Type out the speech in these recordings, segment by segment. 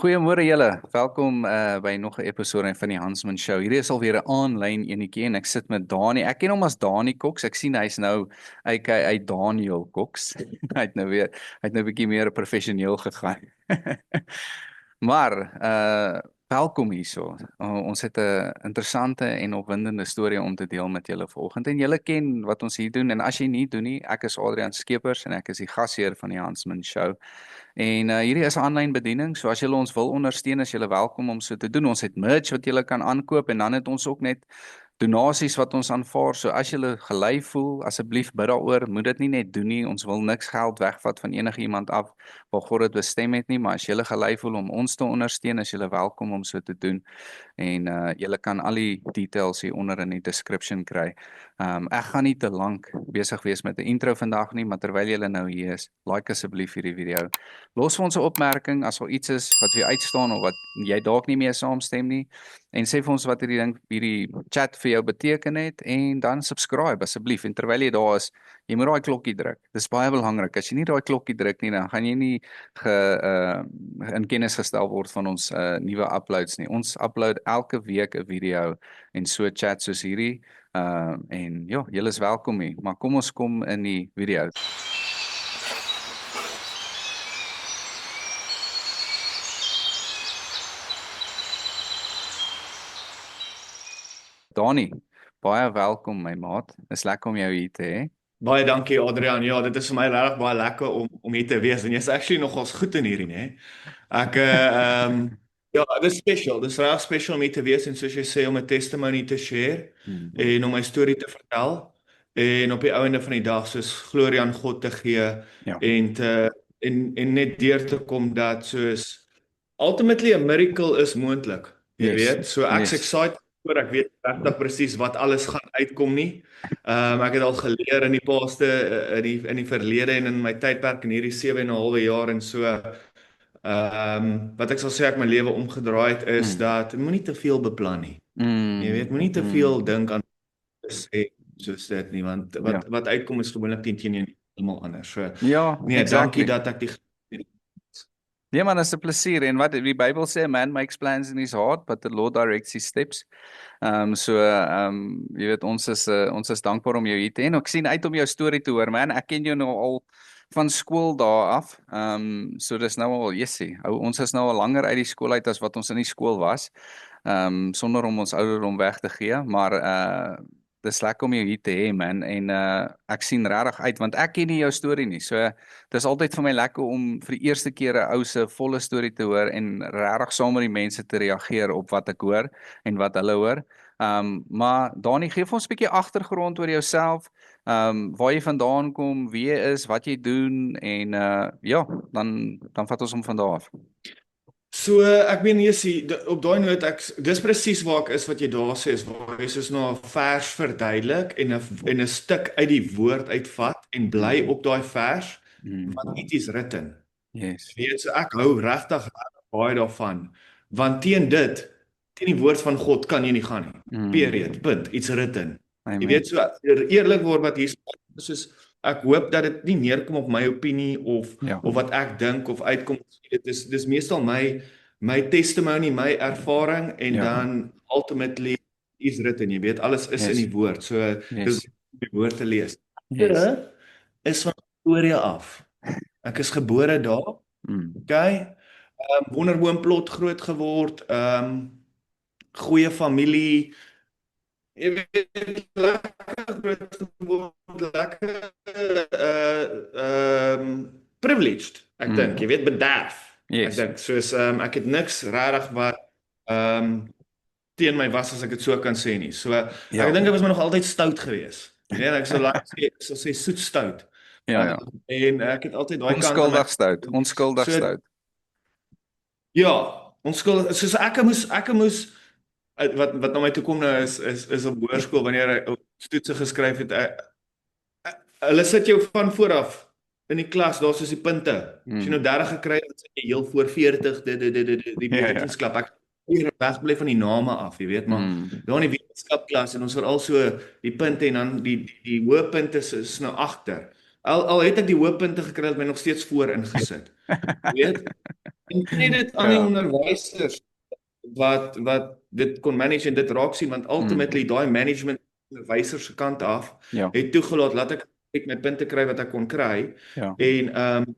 Goeiemôre julle. Welkom by nog 'n episode van die Hansman Show. Hierdie is alweer 'n aanlyn enetjie en ek sit met Dani. Ek ken hom as Dani Cox. Ek sien hy's nou aka Daniel Cox. Hy het nou 'n bietjie meer professioneel gegaan. Maar welkom hierso. Ons het 'n interessante en opwindende storie om te deel met julle vanoggend. En julle ken wat ons hier doen en as jy nie doen nie, ek is Adrian Skeepers en ek is die gasheer van die Hansman Show. En hierdie is 'n aanlyn bediening, so as julle ons wil ondersteun, is julle welkom om so te doen. Ons het merch wat julle kan aankoop en dan het ons ook net donasies wat ons aanvaar. So as julle gelei voel, asseblief bid daaroor, moet dit nie net doen nie. Ons wil niks geld wegvat van enige iemand af waar God dit bestem het nie, maar as julle gelei voel om ons te ondersteun, is julle welkom om so te doen. En julle kan al die details hier onder in die description kry. Ek gaan nie te lank besig wees met 'n intro vandag nie, maar terwyl julle nou hier is, like asseblief hierdie video. Los vir ons 'n opmerking as daar iets is wat vir jou uitstaan of wat jy dalk nie mee saamstem nie en sê vir ons wat hierdie chat vir jou beteken het en dan subscribe asseblief en terwyl jy daar is, jy moet daai klokkie druk. Dis baie belangrik. As jy nie daai klokkie druk nie, dan gaan jy nie in kennis gestel word van ons nuwe uploads nie. Ons upload elke week 'n video en so chat soos hierdie. En ja, julle is welkom hier. Maar kom ons kom in die video. Dani, baie welkom my maat. Is lekker om jou hier te hê. Baie dankie Adrian. Ja, dit is vir my regtig baie lekker om hier te wees en jy's actually nogals goed in hierdie, né? Ek ja, dit is special. Dit is regtig special om hier te wees en soos jy sê om 'n testimony te share en om my storie te vertel en op die einde van die dag soos glorie aan God te gee en net deur te kom dat soos ultimately 'n miracle is moontlik. Jy weet, so ek's excited oor ek weet regtig presies wat alles gaan uitkom nie. Ek het al geleer in die paaste in die verlede en in my tydperk in hierdie 7,5 jaar en so wat ek sal sê ek my lewe omgedraai het is dat moenie te veel beplan nie. Jy weet, moenie te veel dink aan sê soos dit nie want wat uitkom is gewoonlik teen jou heeltemal anders. So ja, nee, exactly. dankie dat ek die Ja man, dit is 'n plesier en wat die Bybel sê, man makes plans in his heart, but the Lord directs his steps. Jy weet ons is dankbaar om jou hier te hê. Ek sien uit om jou storie te hoor, man. Ek ken jou nou al van skool daar af. So dis nou al, jessie. Ons is nou al langer uit die skool uit as wat ons in die skool was. Sonder om ons ouderdom weg te gee, maar dis lekker om jou hier te hê man en ek sien regtig uit want ek ken nie jou storie nie. So dis altyd vir my lekker om vir die eerste keer 'n ou se volle storie te hoor en regtig saam met die mense te reageer op wat ek hoor en wat hulle hoor. Maar Dani, gee vir ons 'n bietjie agtergrond oor jouself. Waar jy vandaan kom, wie jy is, wat jy doen en ja, dan vat ons hom van daar af. So ek meen Jessie, op daai noot dis presies waar ek is wat jy daar sê is waar jy soos nou 'n vers verduidelik en 'n stuk uit die woord uitvat en bly op daai vers want it is written. Yes. Jy weet, so ek hou regtig baie daarvan want teen die woord van God kan jy nie gaan nie. Period. Punt. It's written. Amen. Jy weet, so eerlik word wat hier soos ek hoop dat dit nie neerkom op my opinie of wat ek dink of uitkom. Dis meestal my testimony, my ervaring en dan ultimately is written, jy weet, alles is in die woord. So dis die woord te lees. Is van Pretoria af. Ek is gebore daar. Okay. Wonderboomplot groot geword. Goeie familie. Jy weet, lekker groot geword, lekker privileged, ek dink, jy weet, bederf. Ek dink, soos, ek het niks regtig wat teen my was, as ek dit so kan sê nie. So, ek dink ek was my nog altyd stout gewees. Jy weet, ek sal sê soet stout. Ja. En ek het altyd daai kant Onskuldig stout. Ja, onskuldig, soos ek moes wat na my toe kom nou is op hoërskool wanneer ek toetse geskryf het. Hulle sit jou van vooraf in die klas, daar soos die punte. As jy nou 30 gekry het, sit jy heel voor 40, die wetenskap. Ek het wegbly van die name af, jy weet, maar daar in die wetenskapklas en ons veral so die punte en dan die hoë punte is nou agter. Al het ek die hoëpunte gekry, het my nog steeds voor ingesit. Jy weet? En sê dit aan die Ja. onderwysers wat dit kon manage en dit raak sien, want Mm. ultimately daai management onderwysers se kant af Ja. het toegelaat laat ek my punte kry wat ek kon kry Ja. en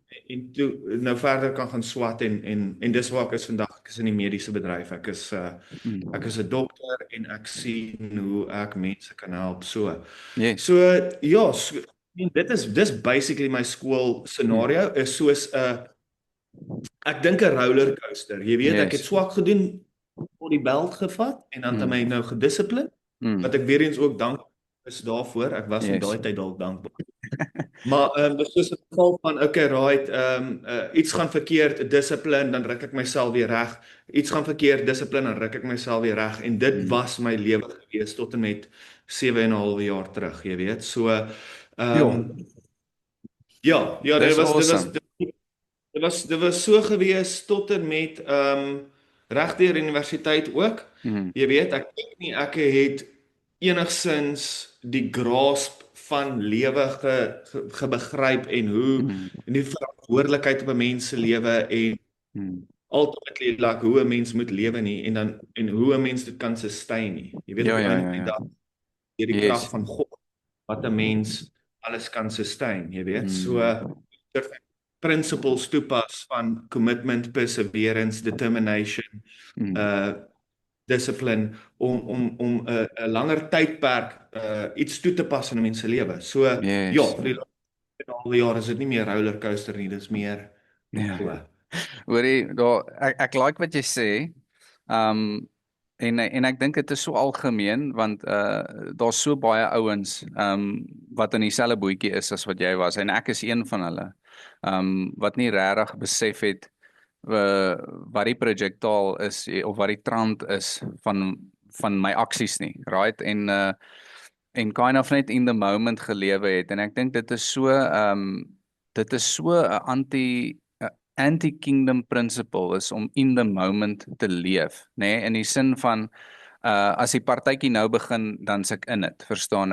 toe nou verder kan gaan swat en dis waar ek is vandag. Ek is in die mediese bedryf. Ek Mm. is 'n dokter en ek sien hoe ek mense kan help. Yes. So ja, en dis basically my skool Mm. scenario is soos 'n ek dink 'n roller coaster. Jy weet, ek het Yes. swak gedoen tot die beld gevat en dan het my Mm. nou gedissipline wat Mm. ek weer eens ook dankbaar is daarvoor. Ek was in Yes. daai tyd dalk dankbaar. Maar dis soos 'n geval van okay, right, iets gaan verkeerd, dissipline, dan ruk ek myself weer reg. Iets gaan verkeerd, dissipline, dan ruk ek myself weer reg en dit Mm. was my lewe gewees tot en met 7 en 'n half jaar terug, jy weet. So Ja, ja, dis awesome. dit was so gewees tot en met regdeur universiteit ook. Mm. Jy weet, ek dink nie ek het enigsins die grasp van lewe gebegryp en hoe Mm. en die verantwoordelikheid op 'n mens se lewe en Mm. ultimately like hoe 'n mens moet lewe nie en hoe 'n mens dit kan sustain nie. Jy weet op Ja, die ja, einde ja, van die ja. dag deur die krag Yes. van God wat 'n mens alles kan sustain, jy weet. So Mm. principles toepas van commitment, perseverance, determination, Mm. uh discipline om 'n langer tydperk iets toe te pas in 'n mens se lewe. So ja, Yes. vir die laaste halwe jaar is dit nie meer rollercoaster nie, dis meer so. Ja. Hoorie, daar ek like wat jy sê. Um en ek dink dit is so algemeen want daar's so baie ouens wat in dieselfde bootjie is as wat jy was en ek is een van hulle. Wat nie regtig besef het wat die projektaal is of wat die trant is van my aksies nie, right? En kind of net in the moment gelewe het en ek dink dit is so 'n anti-kingdom principle is om in the moment te leef, nê? Nee? In die sin van as die partytjie nou begin, dan se ek in dit, verstaan?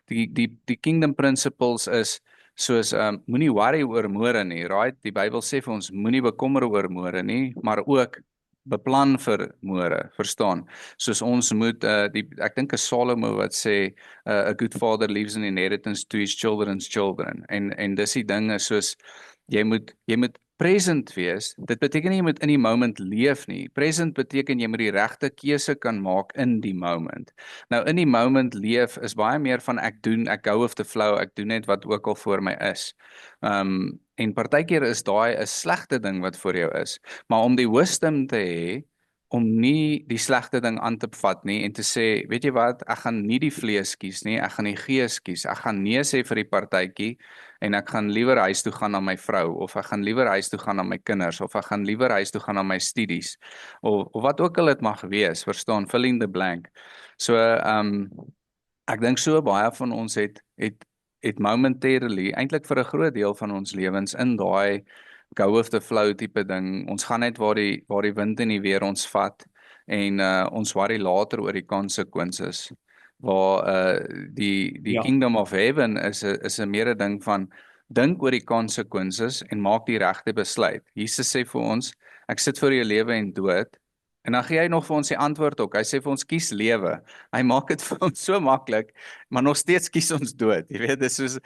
Die kingdom principles is soos moenie worry oor môre nie, right? Die Bybel sê vir ons moenie bekommer oor môre nie, maar ook beplan vir môre, verstaan? Soos ons moet ek dink 'n Salomo wat sê a good father leaves an inheritance to his children's children. En dis die ding is soos jy moet present wees. Dit beteken nie jy moet in die moment leef nie. Present beteken jy moet die regte keuse kan maak in die moment. Nou in die moment leef is baie meer van ek go with the flow, ek doen net wat ook al voor my is. En partykeer is daai 'n slegte ding wat voor jou is, maar om die wisdom te hê om nie die slegte ding aan te vat nie en te sê, weet jy wat, ek gaan nie die vlees kies nie, ek gaan die gees kies. Ek gaan nee sê vir die partytjie en ek gaan liewer huis toe gaan na my vrou of ek gaan liewer huis toe gaan na my kinders of ek gaan liewer huis toe gaan na my studies of wat ook al dit mag wees, verstaan, fill in the blank. So ek dink so baie van ons het momentarily eintlik vir 'n groot deel van ons lewens in daai go with the flow tipe ding. Ons gaan net waar die wind en die weer ons vat en ons worry later oor die consequences. Waar die Ja. kingdom of heaven is 'n meer 'n ding van dink oor die consequences en maak die regte besluit. Jesus sê vir ons, ek sit vir jou lewe en dood. En dan gee hy nog vir ons die antwoord ook. Hy sê vir ons kies lewe. Hy maak dit vir ons so maklik, maar nog steeds kies ons dood. Jy weet, dis soos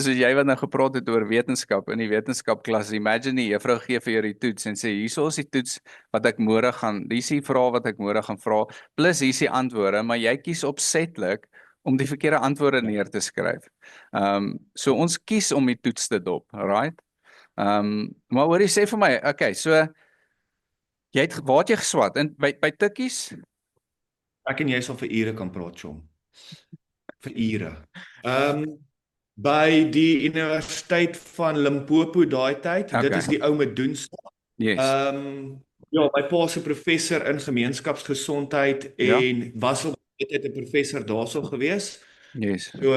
jy wat nou gepraat het oor wetenskap in die wetenskapklas. Imagine die juffrou gee vir jou die toets en sê hierso is die toets wat ek môre gaan, dis die vrae wat ek môre gaan vra, plus hier is die antwoorde, maar jy kies opsetlik om die verkeerde antwoorde neer te skryf. So ons kies om die toets te dop, right? Maar hoorie sê vir my, okay, so waar het jy geswat? In by Tikkies? Ek en jy sal vir ure kan praat, Chom. Vir ure. Ehm by die Universiteit van Limpopo daai tyd, dit Okay. is die ou Medoenstal. Yes. Ja, my pa se professor in gemeenskapsgesondheid Ja. en was op dit 'n professor daarso gewees. Yes. So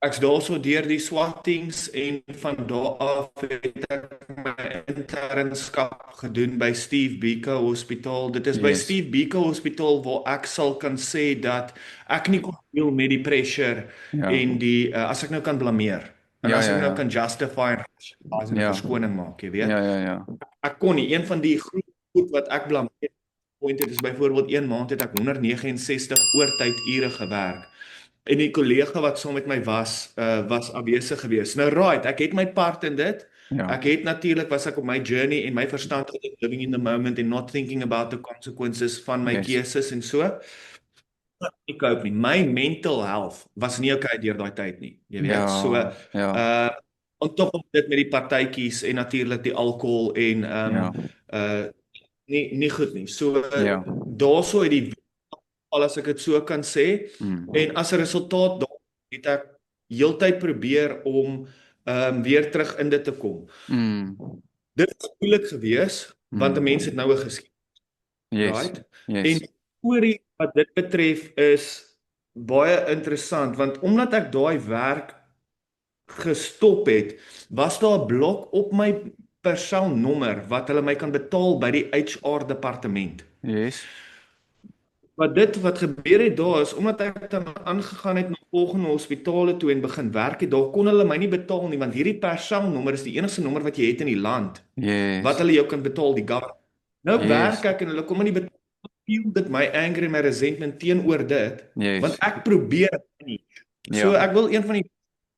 ek's daarso deur die swattings en van daar af het ek my internskap gedoen by Steve Biko Hospitaal. Dit is by Yes. Steve Biko Hospitaal waar ek sal kan sê dat ek nie kon deel met die pressure Ja. en die as ek nou kan blameer en Ja, as ek ja, nou ja. kan justify en rationalize en 'n Ja. verskoning maak, jy weet. Ja, ja, ja. Ek kon nie een van die goed wat ek blameer point het is byvoorbeeld 1 maand het ek 169 oortydure gewerk. En die kollega wat saam met my was afwesig geweest. Nou right, ek het my part in dit. Ja. Ek het natuurlik was ek op my journey en my verstand het living in the moment and not thinking about the consequences van my Yes. keuses en so. Ek cope nie. My mental health was nie okay deur daai tyd nie. Jy weet, Ja, so ja. on top of dit met die partytjies en natuurlik die alkohol en Ja. nie goed nie. So Ja. daarso het die al as ek dit so kan sê en as 'n resultaat daar het ek heeltyd probeer om weer terug in dit te kom. Dit is moeilik gewees want 'n mens het nou 'n geskiedenis, Yes. right? Yes. En die storie wat dit betref is baie interessant want omdat ek daai werk gestop het, was daar 'n blok op my persoonnommer wat hulle my kan betaal by die HR departement. Yes. Wat gebeur het daar is, omdat ek dan aangegaan het na volgende hospitale toe en begin werk het, daar kon hulle my nie betaal nie, want hierdie persoonnommer is die enigste nommer wat jy het in die land, Yes. wat hulle jou kan betaal, die government. Nou Yes. werk ek en hulle kom my nie betaal, feel dit my anger en my resentment teenoor dit, Yes. want ek probeer nie. So Ja. ek wil een van die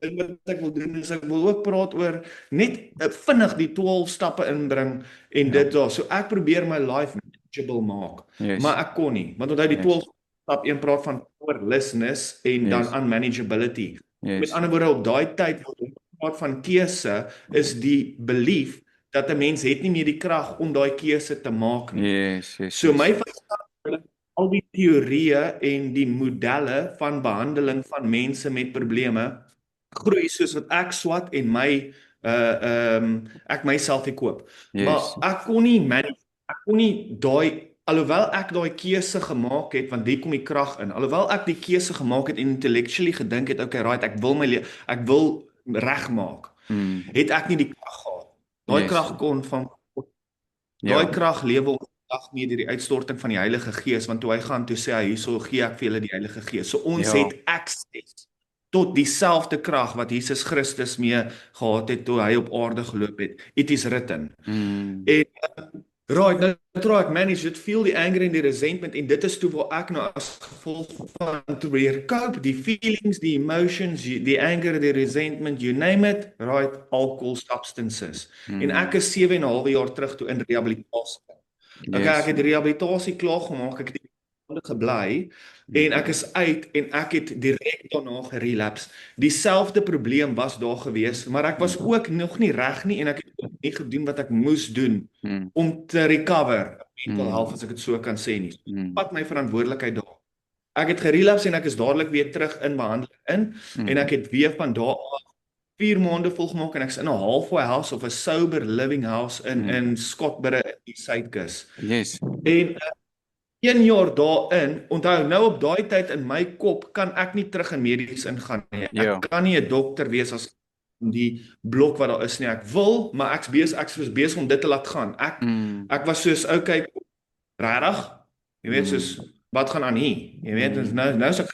ding wat ek wil doen is ek wil ook praat oor net vinnig die 12 stappe inbring en dit daar. So ek probeer my life manageable maak. Yes. Maar ek kon nie, want onthou die Yes. 12 stap 1 praat van powerlessness en dan Yes. unmanageability. Yes. Met ander woorde op daai tyd wat ons praat van keuse is die belief dat 'n mens het nie meer die krag om daai keuse te maak nie. Yes. Yes. So my verstand al die teorieë en die modelle van behandeling van mense met probleme groei soos wat ek swat en my ek myself koop. Yes. Maar ek kon nie manage, ek kon nie daai alhoewel ek daai keuse gemaak het want hier kom die krag in. Alhoewel ek die keuse gemaak het en intellectually gedink het okay right, ek wil regmaak. Het ek nie die krag gehad. Daai Yes. krag kon van Ja. daai krag lewe ons dag mee deur die uitstorting van die Heilige Gees want toe hy gaan toe sê hy hierso gee ek vir julle die Heilige Gees. So ons Ja. het access tot dieselfde krag wat Jesus Christus mee gehad het toe hy op aarde geloop het. It is written. En right, nou try ek manage dit, feel die anger en die resentment en dit is toe waar ek nou as gevolg van te weer cope, die feelings, die emotions, die anger, die resentment, you name it, right, alcohol, substances. En ek is 7 en 'n half jaar terug toe in rehabilitasie. Okay, ek het rehabilitasie klaar gemaak, ek het die maande gebly en ek is uit en ek het direk daarna gerelapse. Dieselfde probleem was daar gewees, maar ek was ook nog nie reg nie en ek het ook nie gedoen wat ek moes doen om te recover, mental health as ek dit so kan sê nie. Vat my verantwoordelikheid daar. Ek het gerelapse en ek is dadelik weer terug in behandeling en ek het weer van daar af 4 maande volgemaak en ek's in 'n halfway house of 'n sober living house in Skotbury in die Suidkus. Yes. En 1 jaar daarin, onthou nou op daai tyd in my kop kan ek nie terug in medies ingaan nie. Ja. Ek kan nie 'n dokter wees as die blok wat daar is nie. Ek wil, maar ek was besig om dit te laat gaan. Ek was soos okay, regtig? Jy weet soos wat gaan aan hier? Jy weet nou is ek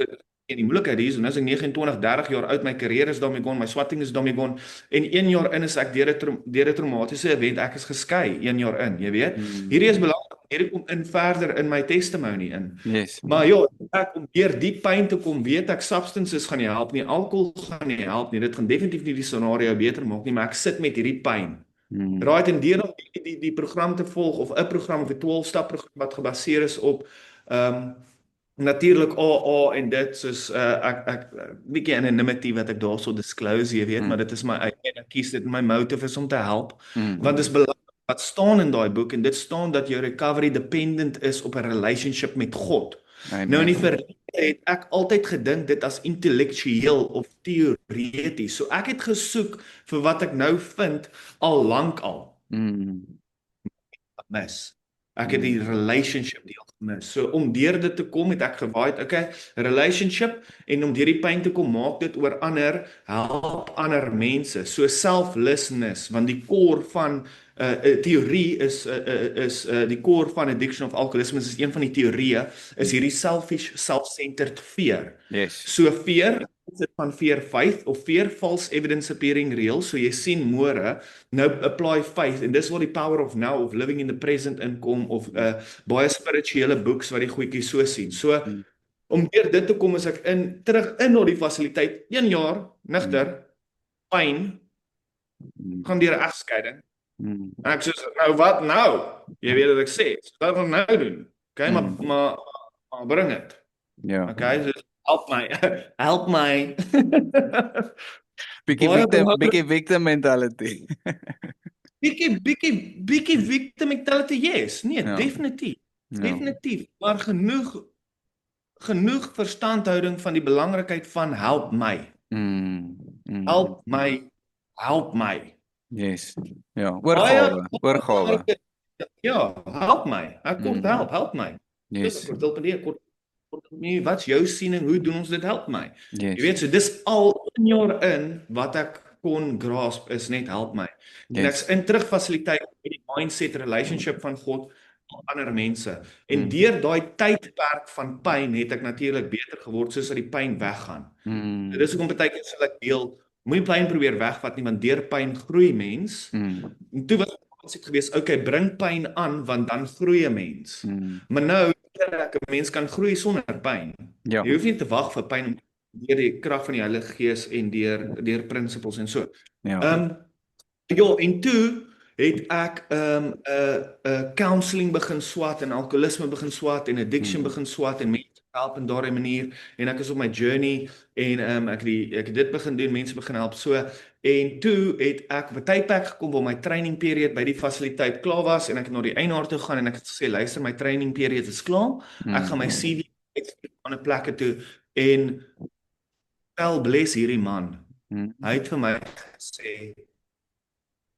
in die moeilikheid hier, so nou is ek 29, 30 jaar oud, my karier is daarmee gaan, my swatting is daarmee gaan en 1 jaar in is ek deur 'n traumatiese event, ek is geskei 1 jaar in, jy weet. Hierdie is belangrik, hierdie kom in verder in my testimony in. Yes. Maar ja, ek om deur die pyn te kom, weet ek substances gaan nie help nie, alkohol gaan nie help nie. Dit gaan definitief nie die scenario beter maak nie, maar ek sit met hierdie pyn. Right, en deur om die program te volg of 'n program of 'n 12-stap program wat gebaseer is op natuurlik AA en dit soos ek bietjie anonymity wat ek daarso disclose, jy weet, maar dit is my eie en ek kies dit, my motive is om te help, want dit is belangrik wat staan in daai boek en dit staan dat jou recovery dependent is op 'n relationship met God. Nou in die verlede het ek altyd gedink dit as intellektueel of teoreties. So ek het gesoek vir wat ek nou vind al lank al. Mis. Ek het die relationship deel gemis. So om deur dit te kom het ek gewaaid, okay, relationship en om deur die pyn te kom maak dit oor ander, help ander mense. So selflessness, want die core van teorie is die core van addiction of alcoholism is een van die teorieë is hierdie selfish, self-centered fear. Yes. So fear is dit van fear faith of fear false evidence appearing real. So jy sien môre, nou apply faith en dis waar die power of now of living in the present inkom of baie spirituele boeks wat die goedjies so sien. So om deur dit te kom is ek terug in na die fasiliteit 1 jaar nigter, pyn, gaan deur 'n egskeiding. En ek sê nou wat nou? Jy weet wat ek sê. Wat gaan nou doen? Okay, maar bring dit. Ja. Okay, so help my. Help my. Bietjie victim mentality. Bietjie victim mentality, yes. Nee, Ja. definitief. Ja. Definitief, maar genoeg verstandhouding van die belangrikheid van help my. Help my. Help my. Yes. Ja, oorgawe. Ja, help my. Ek kort help my. Yes. Kort nie, wat's jou siening, hoe doen ons dit, help my. Yes. Jy weet, so dis al 1 jaar in, wat ek kon grasp is net help my. En ek's in terugfasiliteit met die mindset, relationship van God, ander mense. En deur daai tydperk van pyn het ek natuurlik beter geword soos dat die pyn weggaan. Dis hoekom baie keer sal ek deel, moenie pyn probeer wegvat nie, want deur pyn groei mens. En toe was ek gewees, okay, bring pyn aan, want dan groei 'n mens. Maar nou, ek 'n mens kan groei sonder pyn. Ja. Jy hoef nie te wag vir pyn om deur die krag van die Heilige Gees en deur prinsipels en so. Ja. Ja, en toe het ek counseling begin swat en alkoholisme begin swat en addiction begin swat en mense help in daardie manier en ek is op my journey en ek het dit begin doen, mense begin help so en toe het ek op 'n tydperk gekom waar my training period by die fasiliteit klaar was en ek het na die eienaar toe gaan en ek het gesê luister, my training period is klaar. Ek gaan my CV uitstuur aan 'n plekke toe en bless hierdie man. Hy het vir my gesê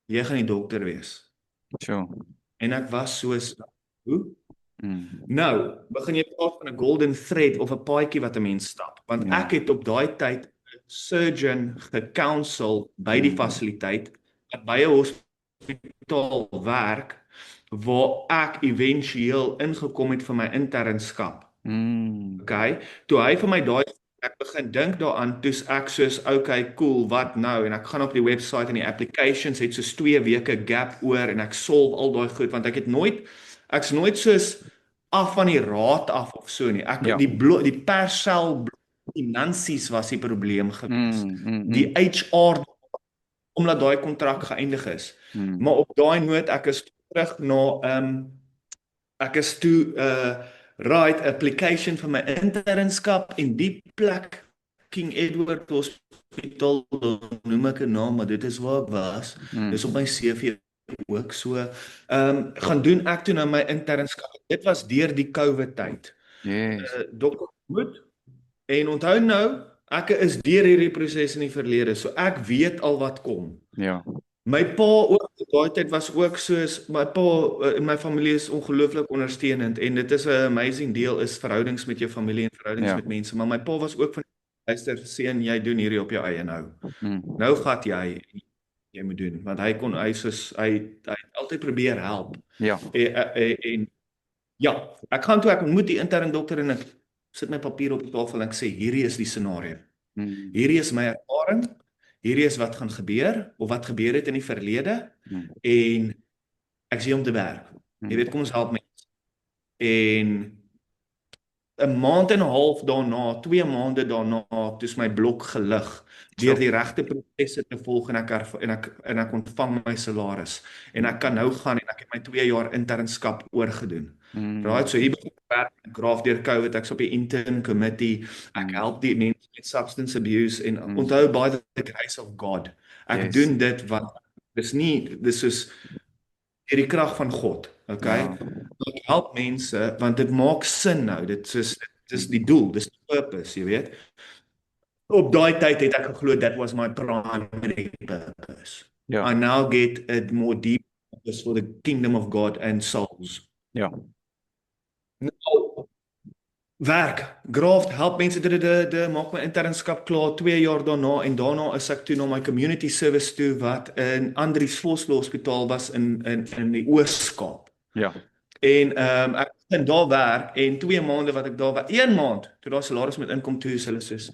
jy gaan die dokter wees. Sure. En ek was soos, hoe? Nou, begin jy praat van 'n golden thread of 'n paadjie wat 'n mens stap. Want ek het op daai tyd 'n surgeon gecounsel by die fasiliteit wat by 'n hospitaal werk waar ek éventueel ingekom het vir my internskap. Okay, toe hy vir my daai ek begin dink daaraan, toes ek soos, okay, cool, wat nou? En ek gaan op die website en die applications het soos 2 weke gap oor en ek solve al daai goed, want ek's nooit soos af van die raad af of so nie. Die persel finansies was die probleem gewees. Die HR, omdat daai kontrak geëindig is. Maar op daai noot, ek is terug na, ek is toe, right application vir my internskap en die plek King Edward Hospital, noem ek 'n naam, maar dit is waar ek was. Dis op my CV ook so. Gaan doen ek toe nou my internskap. Dit was deur die COVID tyd. Yes. Dokter Moed. En onthou nou, ek is deur hierdie proses in die verlede, so ek weet al wat kom. Ja. My pa ook daai tyd was ook soos, my pa en my familie is ongelooflik ondersteunend en dit is 'n amazing deel is verhoudings met jou familie en verhoudings met mense, maar my pa was ook van luister, seun, jy doen hierdie op jou eie nou. Nou gat jy moet doen, want hy altyd probeer help. Ja. En ja, ek gaan toe, ek ontmoet die intern dokter en ek sit my papier op die tafel en ek sê, hierdie is die scenario. Hierdie is my ervaring, hierdie is wat gaan gebeur, of wat gebeur het in die verlede, en ek sê om te werk. Jy weet, kom ons help mense. En 'n maand en 'n half daarna, 2 maande daarna, toe is my blok gelig, deur die regte prosesse te volg en ek ontvang my salaris. En ek kan nou gaan en ek het my 2 jaar internskap oorgedoen. Right, so hier begin ek werk, ek graaf deur COVID, ek's op die intern committee, ek help die mense met substance abuse, en onthou by the grace of God. Ek doen dit wat, dis soos hierdie krag van God, okay? Ek help mense, want dit maak sin nou, dit is die doel, dis die purpose, jy weet. Op daai tyd het ek geglo, that was my primary purpose. I now get a more deep purpose for the kingdom of God and souls. Ja. Nou, werk, Graft, help mense maak my internskap klaar 2 jaar daarna en daarna is ek toe na my community service toe wat in Andries Vosloo Hospitaal was in die Oos-Kaap. Ja. En ek begin daar werk en 2 maande wat ek daar was, 1 maand toe daar salaris met inkom toe is hulle soos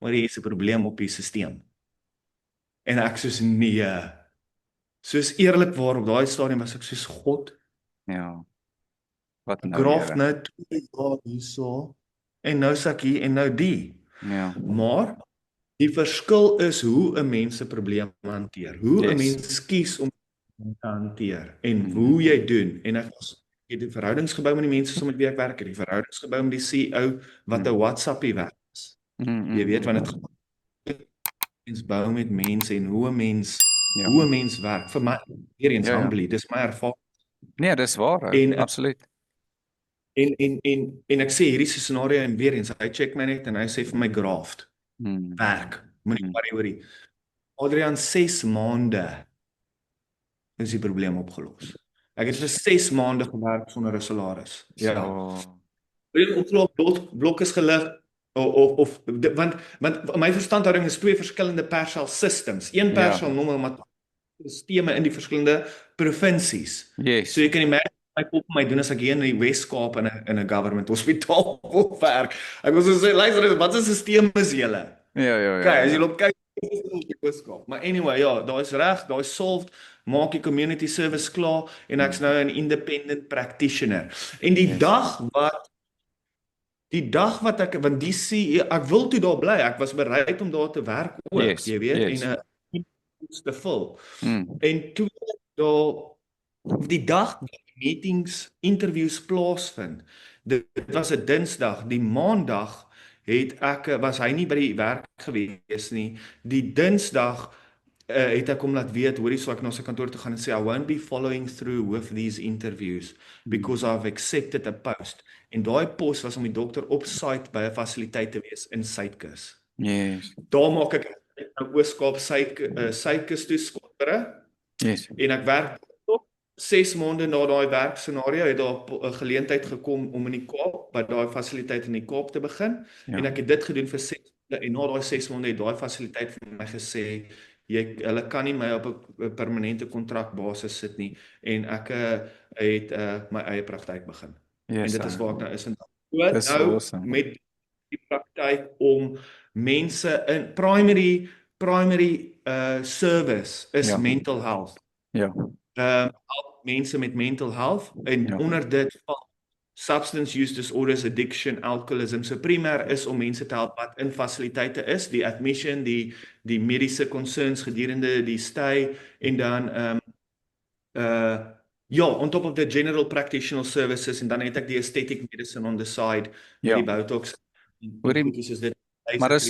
maar hier is 'n probleem op die stelsel. En ek soos nee. Soos eerlikwaar op daai stadium was ek soos God, Ja. Wat nou, Graaf Here? nou 2 jaar hierso en nou is ek hier en nou die. Ja. Maar die verskil is hoe 'n mens se probleem hanteer. Hoe 'n Yes. mens kies om te hanteer en hoe jy doen. En ek het 'n verhoudings gebou met die mense saam met wie ek werk, het die verhoudings gebou met die CEO wat 'n WhatsAppie werk is. Jy weet wanneer dit mens bou met mense en hoe 'n mens werk. Vir my weer eens humbly, dis my ervaring. Nee, dis waar, En absoluut. En ek sê hierdie scenario en weer eens, hy check my net en hy sê vir my Graft, werk, moenie worry oor die. Adrian, 6 maande is die probleem opgelos. Ek het vir 6 maande gewerk sonder 'n salaris. Ja. Blok is gelig want my verstandhouding is 2 verskillende persal systems. Een persal noem maar sisteme in die verskillende provinsies. Yes. So jy kan imagine ek op my doen as ek hier in die Wes-Kaap in 'n government hospitaal wil werk. Ek wil so sê, luister, wat is stelsel is julle? Ja. Okay, as jy loop kyk op die Wes-Kaap. Maar anyway, ja, daar is reg, daar is solved, maak die community service klaar en ek's nou 'n independent practitioner. En die dag wat ek want die CEO, ek wil toe daar bly. Ek was bereid om daar te werk ook, jy weet, en 'n te vul. En toe daar die dag meetings, interviews plaasvind. Dit was 'n Dinsdag, die Maandag was hy nie by die werk gewees nie. Die Dinsdag het ek hom laat weet, hoorie, so ek na sy kantoor toe gaan en sê I won't be following through with these interviews because I've accepted a post. En daai pos was om die dokter op site by 'n fasiliteit te wees in Suidkus. Yes. Daar maak ek nou Oos-Kaap Suidkus toe Skottere. Yes. En ek werk tot 6 maande na daai werkscenario het daar 'n geleentheid gekom om in die Kaap, by daai fasiliteit in die Kaap te begin. En ek het dit gedoen vir 6 maande en na daai 6 maande het daai fasiliteit vir my gesê hulle kan nie my op 'n permanente kontrakbasis sit nie en ek het my eie praktyk begin. Yes, en dit is waar ek nou is vandag. Nou awesome. Met die praktyk om mense in primary service is mental health. Ja. Help mense met mental health en onder dit val substance use disorders, addiction, alcoholism. So primêr is om mense te help wat in fasiliteite is, die admission, die mediese concerns gedurende die stay en dan on top of the general practitioner services en dan het ek die aesthetic medicine on the side, die Botox. Maar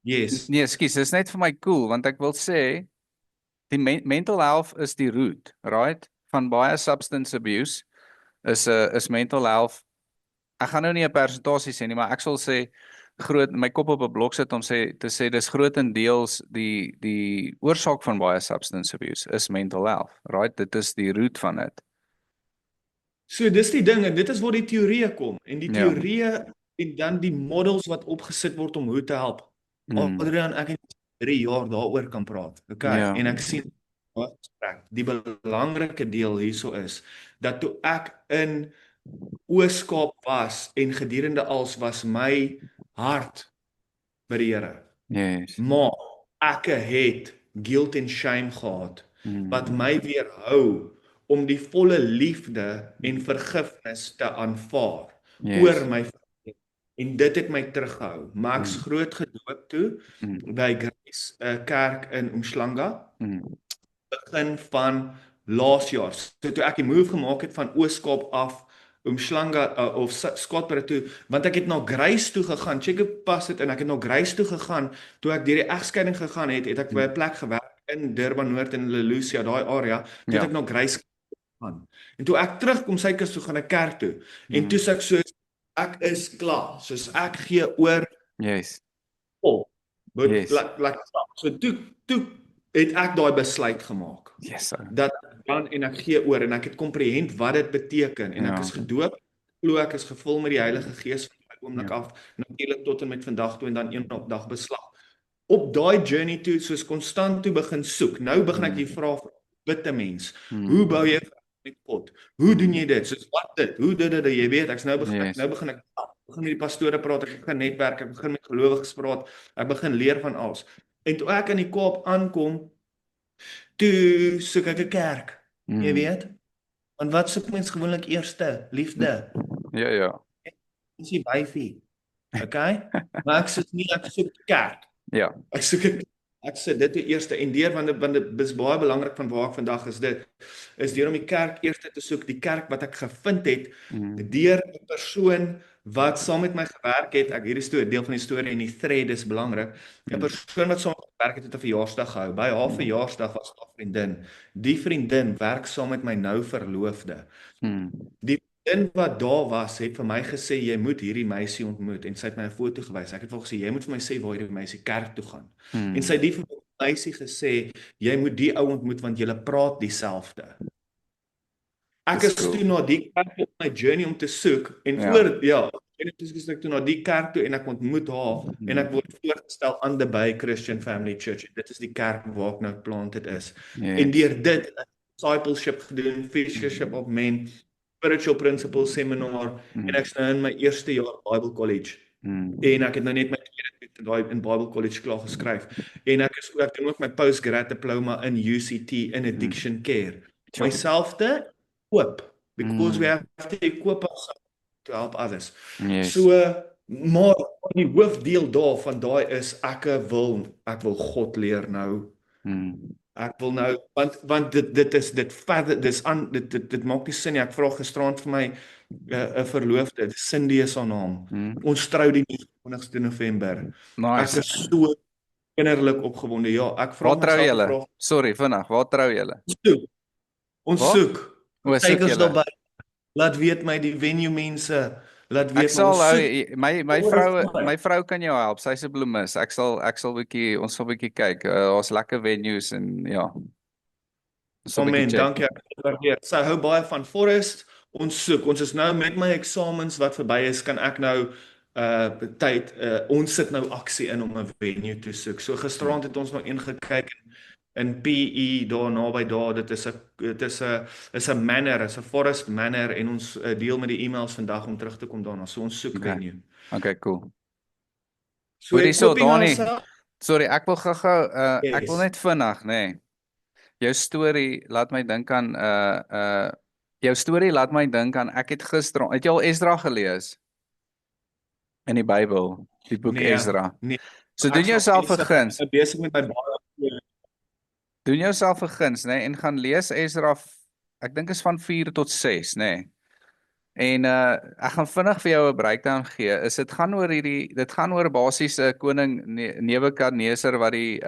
yes. Nee, ekskuus, dis net vir my cool want ek wil sê die mental health is die root, right? Van baie substance abuse is mental health. Ek gaan nou nie 'n persentasie sê nie, maar ek sal sê my kop op 'n blok sit om te sê dis grootendeels die oorsaak van baie substance abuse is mental health, right? Dit is die root van dit. So dis die ding en dit is waar die teorieë kom en die teorieë en dan die models wat opgesit word om hoe te help. Adrian, ek het 3 jaar daaroor kan praat. Okay, en ek sien die belangrike deel hierso is dat toe ek in Oos-Kaap was en gedurende als was my hart by die Here. Yes. Maar ek het guilt en shame gehad wat my weerhou om die volle liefde en vergifnis te aanvaar oor my en dit het my teruggehou. Maar ek's groot gedoop toe by Grace kerk in Umhlanga. Begin van laas jaar. So toe ek die move gemaak het van Oos-Kaap af Umhlanga of Skotberg toe, want ek het na Grace toe gegaan. Check op pas dit en ek het na Grace toe gegaan toe ek deur die egskeiding gegaan het ek by 'n plek gewerk in Durban Noord en Lelucia, daai area. Toe het ek na Grace gegaan. En toe ek terugkom Suidkus toe gaan 'n kerk toe. En toe sê ek so ek is klaar. Soos ek gee oor. Yes. So toe het ek daai besluit gemaak. Yes, sir. Dat dan en ek gee oor en ek het komprehend wat dit beteken en ek Ja. is gedoop, glo ek is gevul met die Heilige Gees van daai oomblik Ja. af, natuurlik tot en met vandag toe en dan een op dag beslag. Op daai journey toe, soos konstant toe begin soek. Nou begin ek die vraag bid 'n mens. Hoe bou jy met God? Hoe doen jy dit? Soos wat dit? Hoe dit? Jy weet, Yes. nou begin ek begin met die pastore praat, ek begin netwerk, ek begin met gelowiges praat, ek begin leer van alles. En toe ek in die Kaap aankom, toe soek ek 'n kerk. Jy weet? Want wat soek mens gewoonlik eerste? Liefde. Ja, ja. Dis die byfie. Okay? Maar ek soek nie, ek soek kerk. Ja. Ek soek ek sê dit die eerste en deur want dit is baie belangrik van waar ek vandag is deur om die kerk eerste te soek, die kerk wat ek gevind het deur 'n persoon wat saam met my gewerk het. Ek hierdie storie, deel van die storie en die thread is belangrik. 'n Persoon wat saam met my gewerk het 'n verjaarsdag gehou. By haar verjaarsdag was daar 'n vriendin. Die vriendin werk saam met my nou verloofde. Die vriendin wat daar was, het vir my gesê jy moet hierdie meisie ontmoet en sy het my 'n foto gewys. Ek het vir haar gesê jy moet vir my sê waar hierdie meisie kerk toe gaan. En sy het die vir my meisie gesê jy moet die ou ontmoet want julle praat dieselfde. Ek is toe na die kerk op my journey om te soek en ek toe na die kerk toe en ek ontmoet haar en ek word voorgestel aan the Bay Christian Family Church. Dit is die kerk waar ek nou planted is. En deur dit discipleship gedoen, fellowship of men, spiritual principles seminar en ek's nou in my eerste jaar Bible College. En ek het nou net my tweede in Bible College klaar geskryf. En ek doen ook my postgrad diploma in UCT in addiction care. Myselfde koop because we have to equip ourselves to help others. So maar die hoofdeel daarvan daai is ek wil God leer nou. Ek wil nou want dit maak nie sin nie. Ek vra gisterand vir my 'n verloofde, Cindy is haar naam. Ons trou die 29ste November. Nice. Ek is so innerlik opgewonde. Ja, ek vra Waar trou julle? Sorry, vinnig, waar trou julle? Ons soek. Kyk ons daarby. Laat weet my die venue mense. Laat weet ek sal my vrou kan jou help. Sy's 'n bloemis. Ek sal ons sal bietjie kyk. Daar's lekker venues en ja. Amen. Dankie ek waardeer. Sy hou baie van Forest. Ons soek. Ons is nou met my eksamens wat verby is, kan ek nou ons sit nou aksie in om 'n venue te soek. So gisterand het ons nog een gekyk in PE daar naby daar. Dit is 'n manor, is 'n Forest Manor en ons deel met die e-mails vandag om terug te kom daarna. So ons soek venue. Okay, cool. So Donnie. Sorry, ek wil gou-gou ek wil net vinnig, nê. Jou storie laat my dink aan ek het gister, het jy al Esdra gelees? In die Bybel, die boek Esdra. Nee. So doen jouself 'n guns. Ek besig met my baie. Doen jouself 'n guns, nê, en gaan lees Esdra. Ek dink is van 4 tot 6, nê. En ek gaan vinnig vir jou 'n breakdown gee. Dit gaan oor basies 'n koning Nebukadneser wat die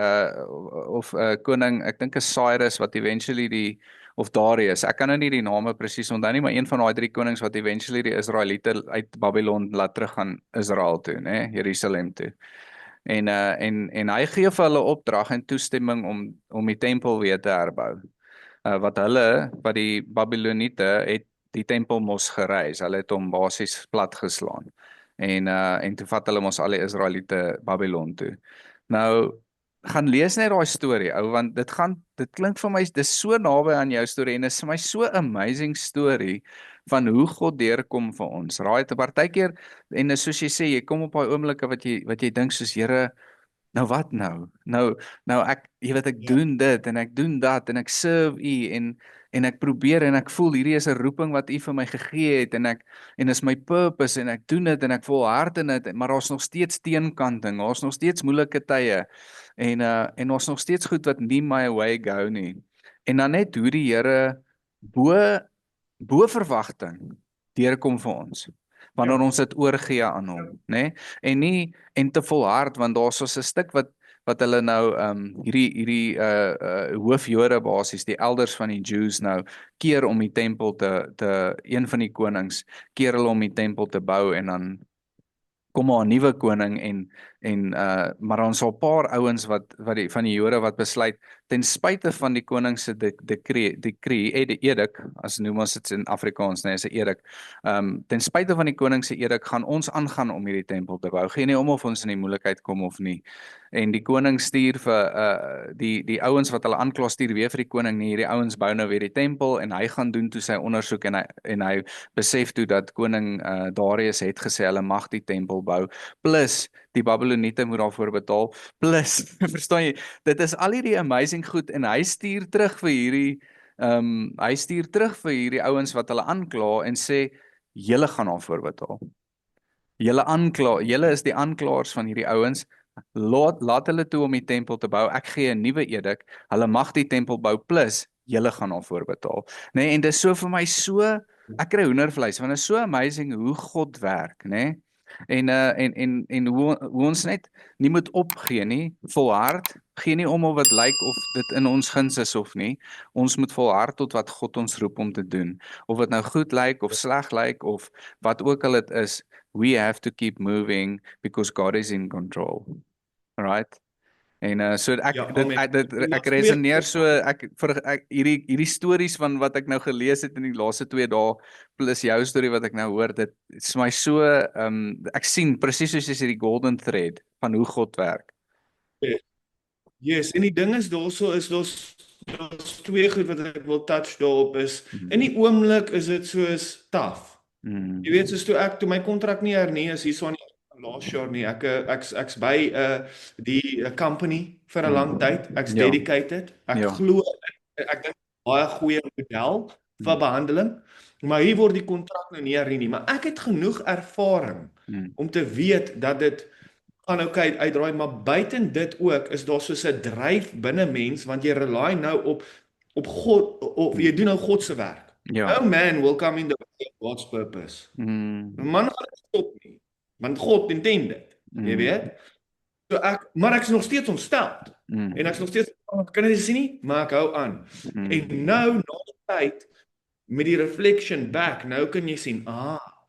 koning, ek dink is Cyrus wat eventually of Darius. Ek kan nou nie die name presies onthou nie, maar een van daai 3 konings wat eventually die Israeliete uit Babylon laat teruggaan Israel toe, nê, Jerusalem toe. En hy gee vir hulle opdrag en toestemming om die tempel weer te herbou. Wat die Babyloniete het die tempel mos gereis. Hulle het hom basies plat geslaan. En toe vat hulle mos al die Israeliete Babylon toe. Nou gaan lees net daai storie, ou, want dit klink vir my dis so naby aan jou storie en dit is vir my so amazing storie van hoe God deurkom vir ons. Right, partykeer en soos jy sê, jy kom op daai oomblikke wat jy dink soos Here, nou wat nou? Nou ek doen dit en ek doen dat en ek serve U en ek probeer en ek voel hierdie is 'n roeping wat U vir my gegee het en is my purpose en ek doen dit en ek volhard in dit, maar daar's nog steeds teenkanting, daar's nog steeds moeilike tye en ons nog steeds goed wat nie my way go nie. En dan net hoe die Here bo verwagting deurkom vir ons. Wanneer ons dit oorgee aan hom, nê? En te volhard want daar's so 'n stuk wat hulle nou hierdie hoofjode basies, die elders van die Jews nou keer om die tempel een van die konings keer hulle om die tempel te bou en dan kom maar 'n nuwe koning En maar ons al 'n paar ouens wat van die Jode wat besluit ten spyte van die koning se decree, die edik, as noem ons dit in Afrikaans, nee, is 'n edik. Ten spyte van die koning se edik gaan ons aangaan om hierdie tempel te bou. Geen nie om of ons in die moeilikheid kom of nie. En die koning stuur vir die ouens wat hulle aankla stuur weer vir die koning, nee, hierdie ouens bou nou weer die tempel en hy gaan doen toe sy ondersoek en hy besef toe dat koning Darius het gesê hulle mag die tempel bou plus die Babyloniete moet daarvoor betaal plus verstaan jy, dit is al hierdie amazing goed en hy stuur terug vir hierdie ouens wat hulle aankla en sê julle gaan daarvoor betaal. Julle is die aanklaers van hierdie ouens. Laat hulle toe om die tempel te bou. Ek gee 'n nuwe edik. Hulle mag die tempel bou plus julle gaan daarvoor betaal. Nee, en dit is so vir my so ek kry hoendervleis want dit is so amazing hoe God werk, nê? Nee? En hoe ons net nie moet opgee nie, volhard, gee nie om of wat lyk of dit in ons guns is of nie. Ons moet volhard tot wat God ons roep om te doen. Of dit nou goed lyk of sleg lyk of wat ook al dit is, we have to keep moving because God is in control. Right? En so ek resoneer so hierdie stories van wat ek nou gelees het in die laaste 2 dae plus jou storie wat ek nou hoor, dit is my so ek sien presies soos jy sê die golden thread van hoe God werk. Yes, en die ding is daar's 2 goed wat ek wil touch daarop is. In die oomblik is dit soos taaf. Jy weet soos toe my kontrak nie hernie is hierso aan laas jaar nie. Ek's by die company vir 'n lang tyd. Ek's dedicated. Ek glo ek dink baie goeie model vir behandeling. Maar hier word die kontrak nou nie hernie nie, maar ek het genoeg ervaring om te weet dat dit gaan okay uitdraai, maar buiten dit ook is daar soos 'n dryf binne mens want jy rely nou op God of jy doen nou God se werk. No man will come in the way of God's purpose. Man gaan dit stop nie. Want God intend dit. Jy weet? So maar ek is nog steeds ontstel. En ek is nog steeds kan jy sien nie, maar ek hou aan. En nou na die tyd met die reflection back, nou kan jy sien,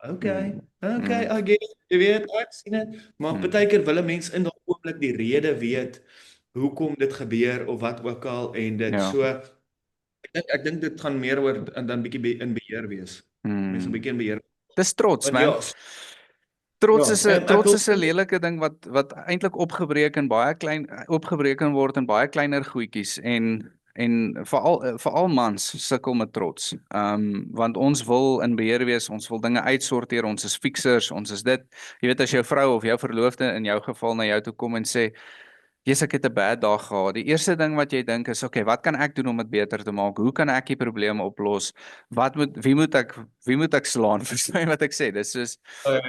okay, I get it. Jy weet, ek sien dit, maar partykeer wil 'n mens in daai oomblik die rede weet hoekom dit gebeur of wat ook al en dit so ek dink dit gaan meer oor dan bietjie in beheer wees. Mense 'n bietjie in beheer. Dis trots, man. Trots is 'n lelike ding wat eintlik opgebreek word in baie kleiner goedjies en veral mans sukkel met trots. Want ons wil in beheer wees, ons wil dinge uitsorteer, ons is fixers, ons is dit. Jy weet as jou vrou of jou verloofde in jou geval na jou toe kom en sê Jesus, ek het 'n bad dag gehad. Die eerste ding wat jy dink is, okay, wat kan ek doen om dit beter te maak? Hoe kan ek die probleme oplos? Wie moet ek slaan? Verstaan jy wat ek sê? Dis soos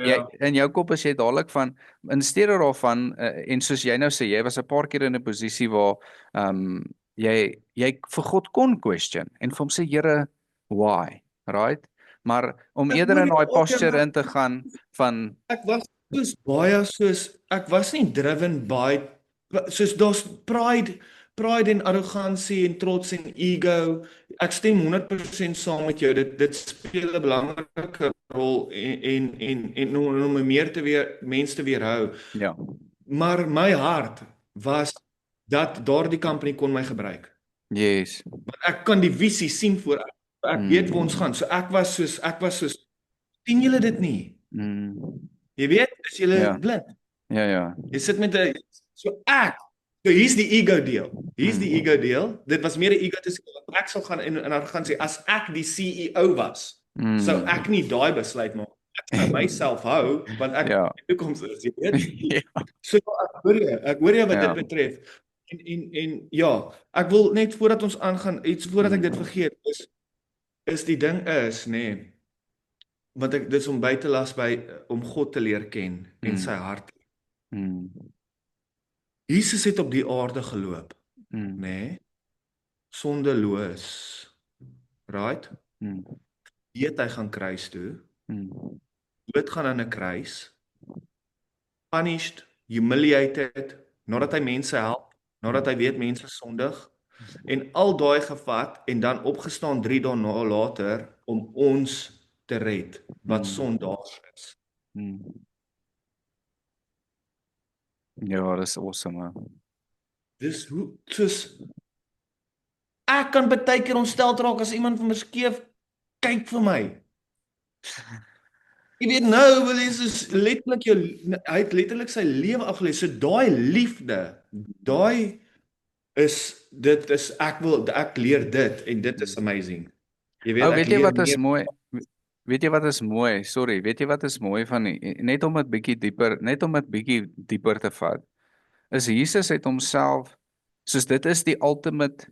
jy in jou kop is jy dadelik van in steede daarvan en soos jy nou sê, jy was 'n paar keer in 'n posisie waar jy vir God kon question en vir hom sê Here, why? Right? Maar om eerder in daai posture in te gaan van ek was ek was nie driven by soos daar's pride en arrogansie en trots en ego. Ek stem 100% saam met jou. Dit speel 'n belangrike rol en om mense te weerhou. Ja. Maar my hart was dat daardie company kon my gebruik. Yes. Want ek kan die visie sien voor ek weet waar ons gaan. So ek was soos sien julle dit nie? Jy weet, is julle blind? Ja. Jy sit met 'n so hier's die ego deel. Dit was meer 'n ego te sê wat ek sal gaan en gaan sê as ek die CEO was, sou ek nie daai besluit maak. Ek sou myself hou want ek die toekoms is, jy weet. So ek hoor jy wat dit betref. En ja, ek wil net voordat ons aangaan, voordat ek dit vergeet, is die ding is, nê, want dis om by te las by om God te leer ken en sy hart. Jesus het op die aarde geloop, nê, sondeloos. Right? Weet hy gaan kruis toe. Dood gaan aan 'n kruis. Punished, humiliated, nadat hy mense help, nadat hy weet mense sondig en al daai gevat en dan opgestaan 3 dae later om ons te red wat sondaars is. Ja, dis awesome. Man. Dis hoe soos ek kan baie keer ontstel raak as iemand vir my skeef kyk vir my. Jy weet nou wil jy soos letterlik jou hy het letterlik sy lewe afgelê. So daai liefde, daai dit is ek leer dit en dit is amazing. Jy weet Ou, ek weet jy leer wat is meer. mooi? Weet jy wat is mooi? Sorry, weet jy wat is mooi van net om dit bietjie dieper, net om dit bietjie dieper te vat. Is Jesus het homself soos dit is die ultimate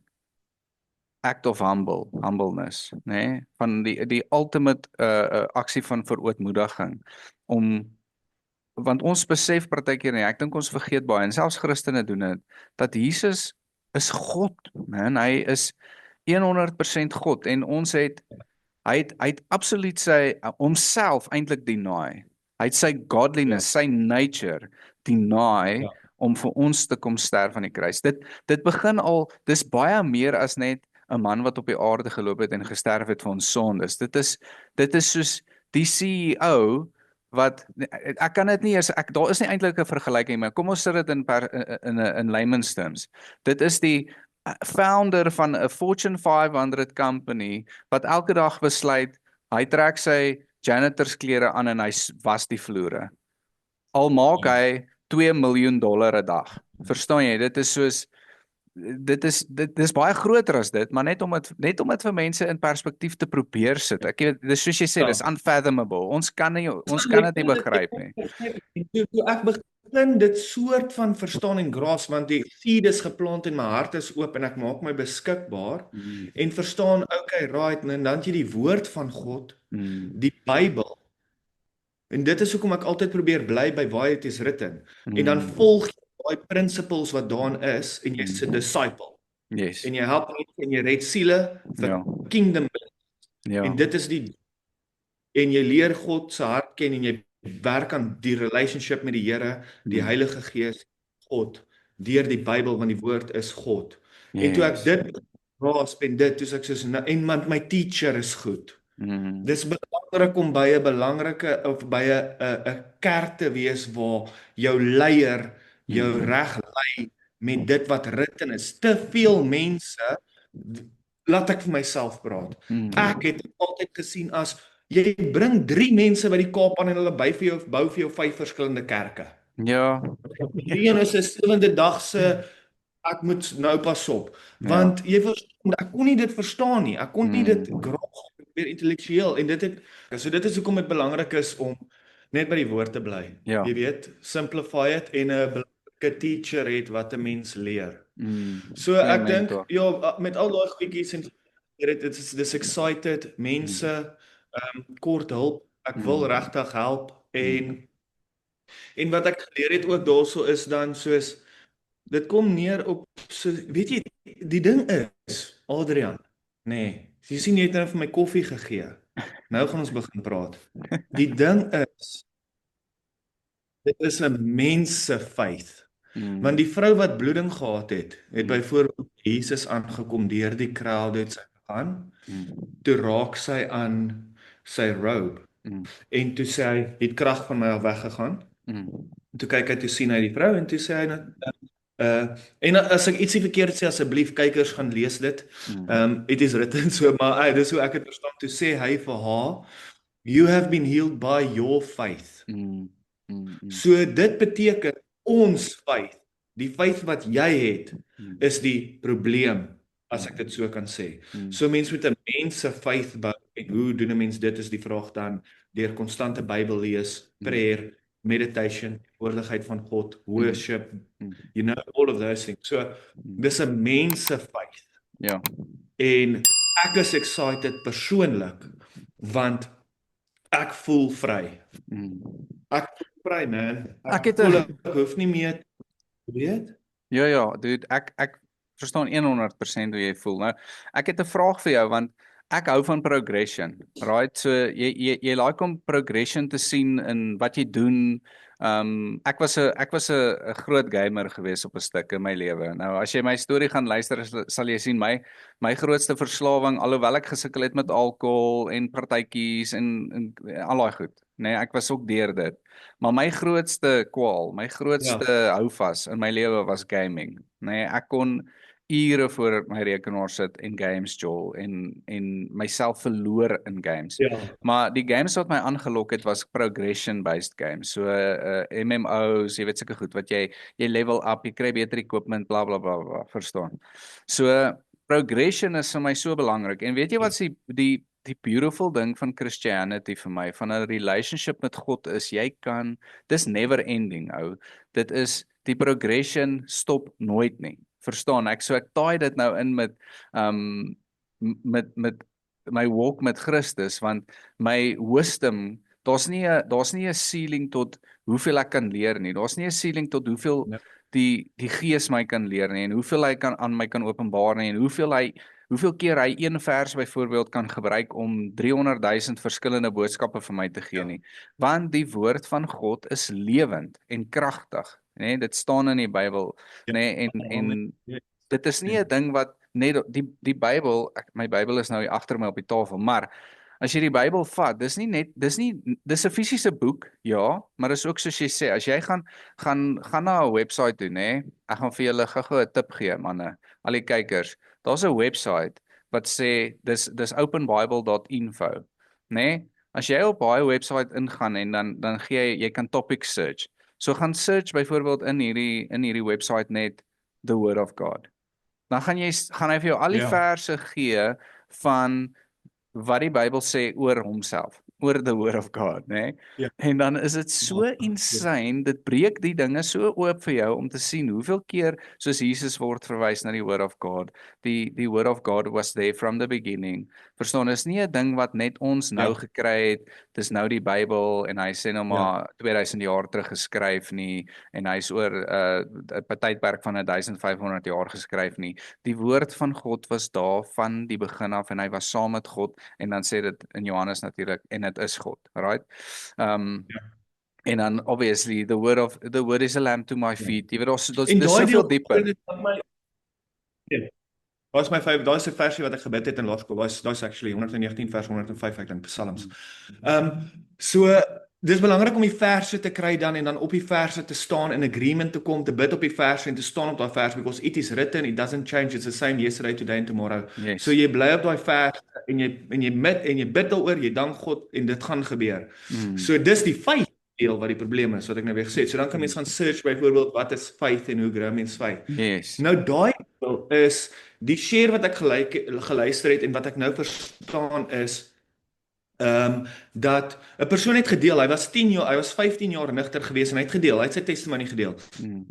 act of humbleness, nê? Nee? Van die ultimate aksie van verootmoediging om want ons besef partykeer nie, ek dink ons vergeet baie en selfs Christene doen dit dat Jesus is God, man. Hy is 100% God en ons het hy het absoluut sy homself eintlik deny. Hy het sy Ja, godliness, sy nature deny ja. om vir ons te kom sterf aan die kruis. Dit begin al, dis baie meer as net 'n man wat op die aarde geloop het en gesterf het vir ons sondes. Dit is soos die CEO wat ek kan dit nie eers daar is nie eintlik 'n vergelyking maar kom ons sit dit in layman's terms. Dit is die founder van 'n Fortune 500 company wat elke dag besluit hy trek sy janitorsklere aan en hy was die vloere. Al maak Ja. hy 2 miljoen dollar 'n dag. Verstaan jy? Dit is soos dit is baie groter as dit, maar net om dit vir mense in perspektief te probeer sit. Ek weet dis soos jy sê, dis Ja. unfathomable. Ons kan dit nie begryp nie. Toe ek begin dit soort van verstaan en grasp want die seed is geplant en my hart is oop en ek maak my beskikbaar Mm, en verstaan okay right en dan het jy die woord van God, mm, die Bybel. En dit is hoekom ek altyd probeer bly by waar dit is written. En dan mm, volg jy daai principles wat daarin is en jy's 'n mm. disciple. Yes. En jy help mense en jy red siele vir Ja. kingdom. En Ja. dit is die en jy leer God se hart ken en jy werk aan die relationship met die Here, die Mm. Heilige Gees, God deur die Bybel want die woord is God. En toe ek Yes. dit grasp en dit toe ek soos nou, en my teacher is goed. Mm. Dis belangrik om by 'n belangrike of by 'n kerk te wees waar jou leier jou Mm. reg lei met dit wat written is. Te veel mense laat ek vir myself praat. Ek Mm. het dit altyd gesien as jy bring 3 mense by die Kaap aan en hulle bou vir jou 5 verskillende kerke. Ja. Die een is 'n sewende dag se ek moet nou pas op Ja. want jy verstaan ek kon nie dit verstaan nie. Ek kon nie dit Mm. graag weer intellektueel en dit is hoekom dit belangrik is om net by die woord te bly. Ja. Jy weet, simplify it en 'n belangrike teacher het wat 'n mens leer. Mm. So Goeie ek dink mentor. ja met al daai goedjies en dit is dis excited mense kort hulp. Ek wil Mm. regtig help Mm. en wat ek geleer het ook daarso is dan soos dit kom neer op so weet jy die ding is Adrian, nee, jy sien jy het nou vir my koffie gegee. Nou gaan ons begin praat. Die ding is dit is 'n mens se faith. Want die vrou wat bloeding gehad het byvoorbeeld Jesus aangekom deur die crowd het sy gegaan. Toe raak sy aan sy robe en toe sê hy het krag van my af weggegaan. Toe kyk hy toe sien hy die vrou en toe sê hy en as ek ietsie verkeerd sê asseblief kykers gaan lees dit. It is written so maar dis hoe ek dit verstaan. Toe sê hy vir haar you have been healed by your faith. So dit beteken ons faith, die faith wat jy het is die probleem as ek dit so kan sê. So mense met 'n mens se faith bou en hoe doen 'n mens dit is die vraag dan deur konstante Bybel lees, prayer, meditation, woordigheid van God, worship, you know all of those things. So dis 'n mens se faith. Ja. En ek is excited persoonlik want ek voel vry. Ek voel vry man. Ek het voel ek hoef nie meer weet. Ja, dude, ek verstaan 100% hoe jy voel. Nou, ek het 'n vraag vir jou want Ek hou van progression, right? So jy like om progression te sien in wat jy doen. Ek was 'n groot gamer gewees op 'n stuk in my lewe. Nou as jy my storie gaan luister, sal jy sien my grootste verslawing, alhoewel ek gesukkel het met alkohol en partytjies en al daai goed, nee, ek was ook deur dit. Maar my grootste kwaal, my Ja, grootste houvas in my lewe was gaming. Nee, ek kon ure voor my rekenaar sit en games jol en myself verloor in games. ja, Maar die games wat my aangelok het was progression based games. So MMO's, jy weet sulke goed wat jy level up, jy kry beter equipment, bla bla bla bla, verstaan. So progression is vir my so belangrik. En weet jy wat die beautiful ding van Christianity vir my, van 'n relationship met God is dis never ending, ou. Dit is die progression stop nooit nie. Verstaan ek, so ek taai dit nou in met um met my walk met Christus, want my wisdom, daar's nie 'n ceiling tot hoeveel ek kan leer nie. Daar's nie 'n ceiling tot hoeveel ja, die Gees my kan leer nie en hoeveel hy kan aan my kan openbaar nie en hoeveel keer hy een vers byvoorbeeld kan gebruik om 300 000 verskillende boodskappe vir my te gee ja, nie. Want die woord van God is lewend en kragtig, nê? Dit staan in die Bybel, ja. nê? Amen. En Ja, dit is nie 'n ding wat net die Bybel, my Bybel is nou hier agter my op die tafel, maar as jy die Bybel vat, dis 'n fisiese boek, ja, maar dis ook soos jy sê, as jy gaan na 'n webwerf toe, nê? Ek gaan vir julle gou-gou 'n tip gee, manne, al die kykers. Daar's 'n webwerf wat sê dis openbible.info, nê? As jy op daai webwerf ingaan en dan gee jy kan topic search. So gaan search byvoorbeeld in hierdie webwerf net the word of God. Dan gaan hy vir jou al die ja, verse gee van wat die Bybel sê oor homself, oor the word of God, né? ja, En dan is dit so ja, insane, dit breek die dinge so oop vir jou om te sien hoeveel keer soos Jesus word verwys na die word of God. Die word of God was there from the beginning. Verstaan, is nie 'n ding wat net ons nou ja, gekry het, dis nou die Bybel en hy sê nou ja, maar 2000 jaar terug geskryf nie en hy's oor 'n tydperk van 1500 jaar geskryf nie. Die woord van God was daar van die begin af en hy was saam met God en dan sê dit in Johannes natuurlik en dit is God, right? Um ja, en dan obviously the word is a lamp to my ja. feet. Jy weet En dis daai deel soveel dieper. dit wat my Daar's my 5, daai's 'n versie wat ek gebid het in laerskool. Daai's actually 119 vers 105 ek dink Psalms. So dis belangrik om die verse te kry dan en dan op die verse te staan in agreement te kom, te bid op die verse en te staan op daai vers because it is written, it doesn't change, it's the same yesterday, today and tomorrow. So Yes. jy bly op daai vers en jy bid daaroor, jy dank God en dit gaan gebeur. Mm. So dis die faith deel wat die probleem is wat ek nou weer gesê het. So dan kan mens gaan search byvoorbeeld wat is faith en hoe grow mens faith. Yes. Nou daai deel is die share wat ek geluister het en wat ek nou verstaan is dat 'n persoon het gedeel, hy was 15 jaar nigter gewees en hy het gedeel, hy het sy testimony gedeel. Mm.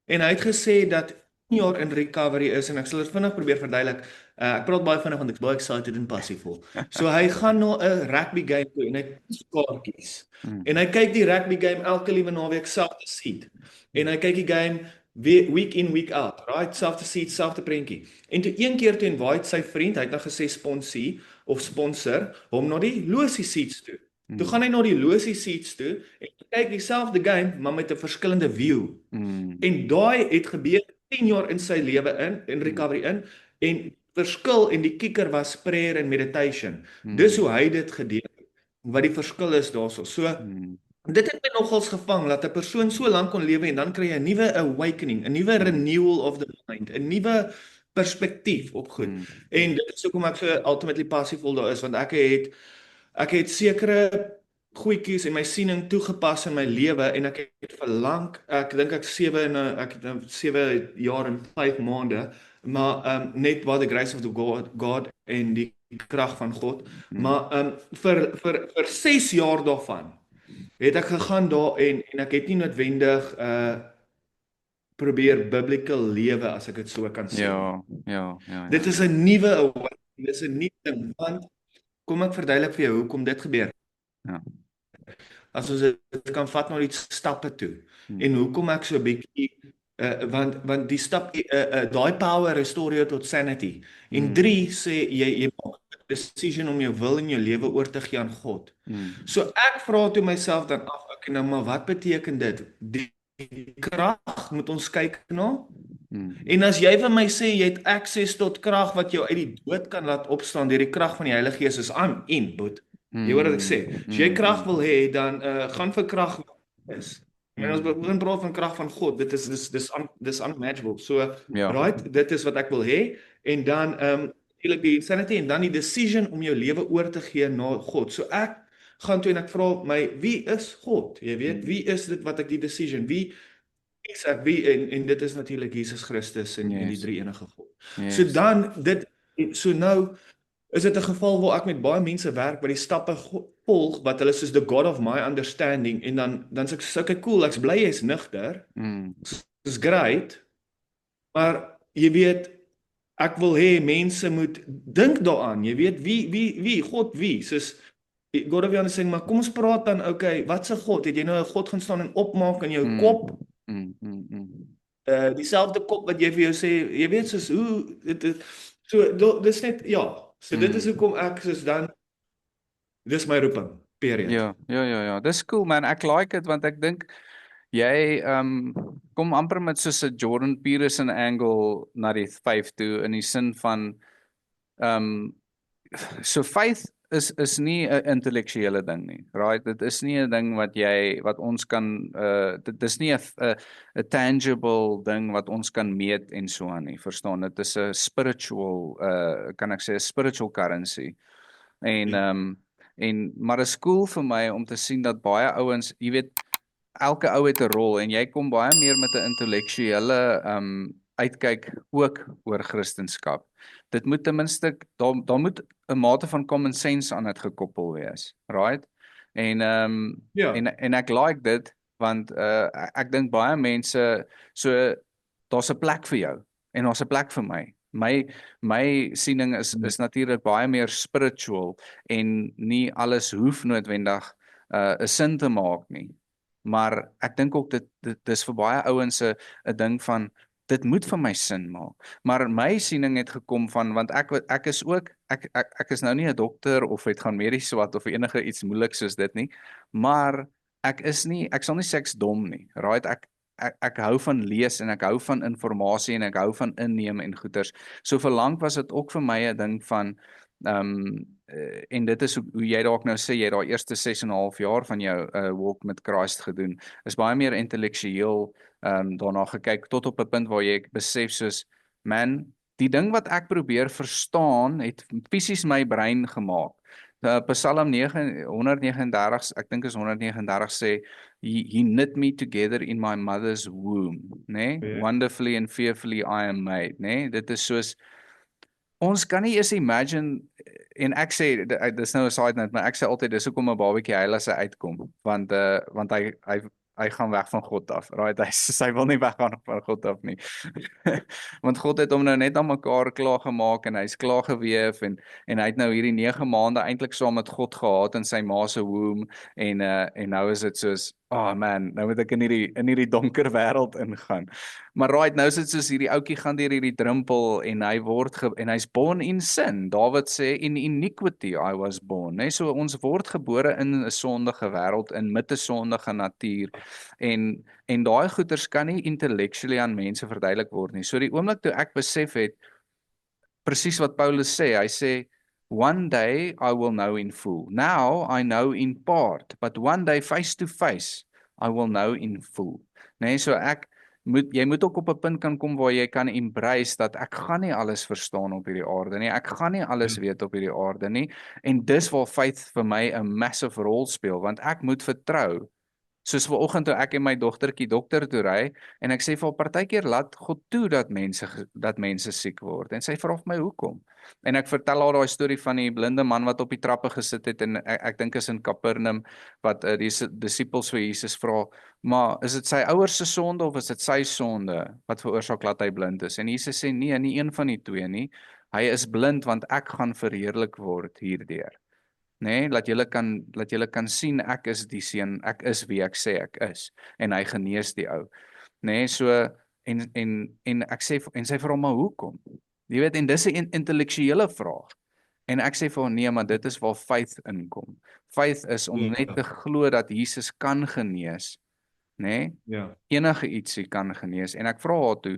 En hy het gesê dat 10 jaar in recovery is en ek sal dit vinnig probeer verduidelik. Ek praat baie vinnig want ek's baie excited en passievol. So hy gaan na 'n rugby game toe en hy kies kaartjies. Mm. En hy kyk die rugby game elke liewe naweek selfde seat. En hy kyk die game week in week out, right? Selfde seat, selfde prentjie. En toe een keer toe invite sy vriend, hy het nou gesê sponsie of sponsor hom na die losie seats toe. Toe gaan hy na die losie seats toe en kyk dieselfde game maar met 'n verskillende view. Mm. En daai het gebeur 10 jaar in sy lewe in recovery en verskil en die kikker was prayer en meditation. Dis hoe hy dit gedeel het. Wat die verskil is daarso. So dit het my nogals gevang dat 'n persoon so lank kon lewe en dan kry jy 'n nuwe awakening, 'n nuwe renewal of the mind, 'n nuwe perspektief op goed. En dit is hoekom ek so ultimately passievol daar is want ek het sekere goedjies en my siening toegepas in my lewe en ek het verlang, ek dink ek het 7 jaar en 5 maande, maar net by the grace of the God en die krag van God, maar vir 6 jaar daarvan het ek gegaan daar en ek het nie noodwendig probeer biblical lewe as ek dit so kan sê. Ja. Dit is 'n nuwe awakening, dit is 'n nuwe ding want kom ek verduidelik vir jou hoekom dit gebeur. Ja. As ons dit kan vat na die stappe toe. En hoekom ek so 'n bietjie want die stap daai power restore jou tot sanity. En 3 sê jy maak decision om jou wil in jou lewe oor te gee aan God. Mm, So ek vra toe myself dan af, okay, nou maar wat beteken dit? Die krag moet ons kyk na. mm, En as jy vir my sê jy het access tot krag wat jou uit die dood kan laat opstaan deur die krag van die Heilige Gees, is I'm in, but jy hoor wat ek sê. mm, As jy krag mm, wil hê, dan gaan vir krag is. En ons mm. begin praat van krag van God. Dit is dis unmatchable. So, Ja. right, dit is wat ek wil hê. En dan natuurlik die insanity en dan die decision om jou lewe oor te gee na God. So ek gaan toe en ek vra my, wie is God? Jy weet, Mm, wie is dit wat ek die decision? Wie is ek? Wie en dit is natuurlik Jesus Christus en die yes. drie enige God. So Yes. dan dit so nou is dit 'n geval waar ek met baie mense werk wat die stappe volg wat hulle soos the God of my understanding en dan sê ek okay cool, ek's bly jy's nugter. Mm, Dis great. Maar jy weet ek wil hê mense moet dink daaraan. Jy weet wie God wie soos God of you sê maar kom ons praat dan okay, wat se God? Het jy nou 'n God gaan staan en opmaak in jou mm, kop? mm. Dieselfde kop wat jy vir jou sê, jy weet soos hoe dit is so dis net ja. So dit is Mm. hoekom ek soos dan dis my roeping. Period. Ja. Dis cool man. Ek like dit want ek dink jy kom amper met soos 'n Jordan Peterson angle na die vyf toe in die sin van ehm so faith is nie 'n intellektuele ding nie. Right? Dit is nie 'n ding wat ons kan dit is nie 'n tangible ding wat ons kan meet en so aan nie. Verstaan? Dit is 'n spiritual kan ek sê 'n spiritual currency. En maar is cool vir my om te sien dat baie ouens, jy weet, elke ou het 'n rol en jy kom baie meer met 'n intellektuele uitkyk ook oor Christendom. Dit moet ten minste daar moet 'n mate van common sense aan dit gekoppel wees, right? En Ja. en ek like dit want ek dink baie mense so daar's 'n plek vir jou en daar's 'n plek vir my. My siening is natuurlik baie meer spiritual en nie alles hoef noodwendig 'n sin te maak nie. Maar ek dink ook dit dis vir baie ouens 'n ding van dit moet vir my sin maak. Maar my siening het gekom van want ek is ook ek is nou nie 'n dokter of het gaan medies swat of enige iets moeilik soos dit nie, maar ek sal nie sê ek's dom nie. Right? Ek hou van lees en ek hou van inligting en ek hou van inneem en goeters. So vir lank was dit ook vir my 'n ding van en dit is hoe jy dalk nou sê jy het daai eerste 6 en 'n half jaar van jou walk met Christ gedoen. Is baie meer intellektueel daarna gekyk tot op 'n punt waar jy besef soos man, die ding wat ek probeer verstaan het fisies my brein gemaak. Psalm 139, ek dink is 139 sê he knit me together in my mother's womb, né? Ja. Wonderfully and fearfully I am made, né? Dit is soos ons kan nie eens imagine en ek sê dis nou 'n side note, maar ek sê altyd dis hoekom 'n babatjie huil as hy uitkom, want hy gaan weg van God af. Right? Hy wil nie weggaan van God af nie. Want God het hom nou net aan mekaar klaar gemaak en hy's klaar geweef en hy het nou hierdie 9 maande eintlik saam met God gehad in sy ma se womb en nou is dit soos oh man, nou moet ek in hierdie donker wêreld ingaan. Maar right, nou is dit soos hierdie ouetjie gaan deur hierdie drempel en hy's born in sin. Dawid sê in iniquity I was born, né? So ons word gebore in 'n sondige wêreld in met 'n sondige natuur en daai goeters kan nie intellectually aan mense verduidelik word nie. So die oomblik toe ek besef het presies wat Paulus sê, hy sê one day I will know in full. Now I know in part, but one day face to face I will know in full. Nee, so jy moet ook op 'n punt kan kom waar jy kan embrace dat ek gaan nie alles verstaan op hierdie aarde nie. Ek gaan nie alles weet op hierdie aarde nie. En dis waar faith vir my 'n massive rol speel, want ek moet vertrou. Soos vanoggend toe ek en my dogtertjie dokter toe ry en ek sê vir haar partykeer laat God toe dat mense siek word en sy vra vir my hoekom. En ek vertel haar daai storie van die blinde man wat op die trappe gesit het en ek dink is in Kapernaum wat die disippels vir Jesus vra, maar is dit sy ouers se sonde of is dit sy sonde wat veroorsaak dat hy blind is? En Jesus sê nee, nie een van die twee nie. Hy is blind want ek gaan verheerlik word hierdeur. Nee, laat julle kan sien ek is die seun, ek is wie ek sê ek is en hy genees die ou. Nee, so en ek sê en sy vra maar hoekom? Jy weet en dis 'n intellektuele vraag. En ek sê vir hom nee, maar dit is waar faith inkom. Faith is om net te Ja, glo dat Jesus kan genees, nê? Nee? ja, Enige ietsie kan genees en ek vra haar toe,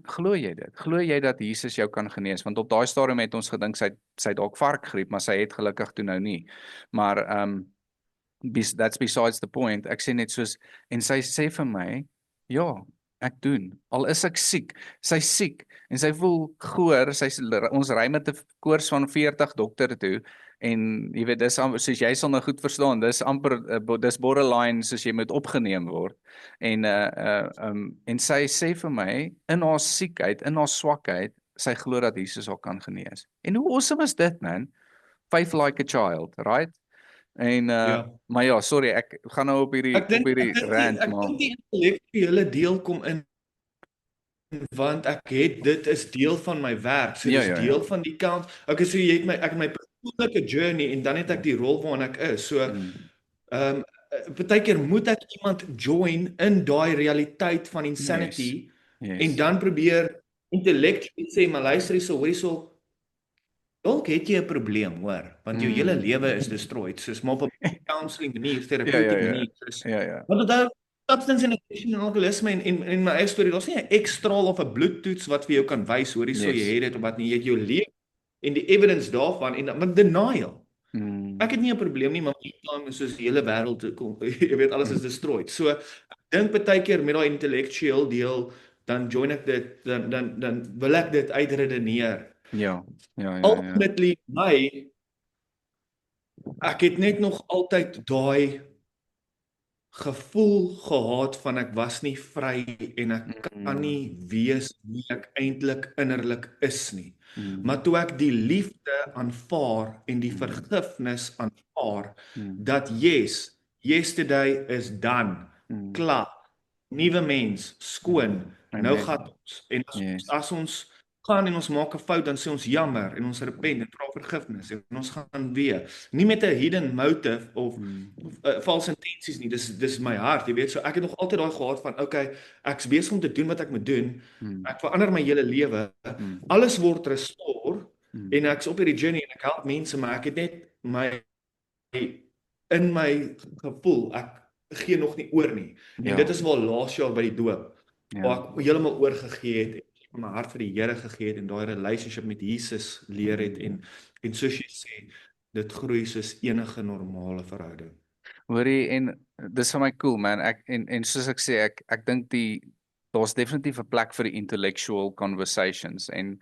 glo jy dit? Glo jy dat Jesus jou kan genees? Want op daai stadium het ons gedink sy dalk varkgriep, maar sy het gelukkig toe nou nie. Maar that's besides the point. Ek sê net soos en sy sê vir my, ja, ek doen. Al is ek siek, sy's siek en sy voel goor, ons ry met 'n koors van 40 dokter toe en jy weet dis soos jy sal nou goed verstaan, dis amper dis borderline soos jy moet opgeneem word. En sy sê vir my in haar siekheid, in haar swakheid, sy glo dat Jesus haar kan genees. En hoe awesome is dit, man? Faith like a child, right? En ja. maar ja, sorry, ek gaan nou op Ek op dink hierdie rant, ek maar dink die intellektuele deel kom in want dit is deel van my werk. So ja, dis ja, deel ja. van die kant. Okay, so jy het my persoonlike journey en dan het ek die rol waarin ek is. So Mm, partykeer moet ek iemand join in daai realiteit van yes. insanity en Yes. dan probeer intellektueel sê maar luister hierso dalk het jy 'n probleem, hoor, want jou hele Mm. lewe is destroyed. Soos maar op 'n counselling manier, Ja, ja, terapeutiese ja. manier. Soos Ja, ja. want onthou substance and addiction en alkoholisme en my eie storie, daar's nie 'n X-straal of 'n bloedtoets wat vir jou kan wys hoor hierso jy Yes. het dit of wat nie, jy het jou lewe en die evidence daarvan en maar denial. Mm. Ek het nie 'n probleem nie, maar meantime is soos die hele wêreld te kom. Jy weet alles is Mm. destroyed. So ek dink baie keer met daai intellektueel deel dan join ek dit dan wil ek dit uitredeneer. Ja. Ja, ja, ja. Ultimately ek het net nog altyd daai gevoel gehad van ek was nie vry en ek kan Mm. nie wees wie ek eintlik innerlik is nie. Mm. Maar toe ek die liefde aanvaar en die Mm. vergifnis aanvaar Mm. dat yes, yesterday is done, Mm. klaar, nuwe mens, skoon, nou Amen. gaan ons en Yes. as ons gaan en ons maak 'n fout dan sê ons jammer en ons repent en vra vergifnis en ons gaan weer nie met 'n hidden motive of Mm. valse intensies nie. Dis my hart, jy weet. So ek het nog altyd daai gehad van okay, ek's besig om te doen wat ek moet doen. Mm. Ek verander my hele lewe. Mm. Alles word restore Mm. en ek's op hierdie journey en ek help mense, maar ek het net in my gevoel ek gee nog nie oor nie. En Ja. dit is waar laas jaar by die doop waar Ja. ek heeltemal oorgegee het en my hart vir die Here gegee het en daai relationship met Jesus leer het en soos jy sê, dit groei soos enige normale verhouding. Hoorie en dis vir my cool man. En soos ek sê, ek dink daar's definitief 'n plek vir die intellectual conversations en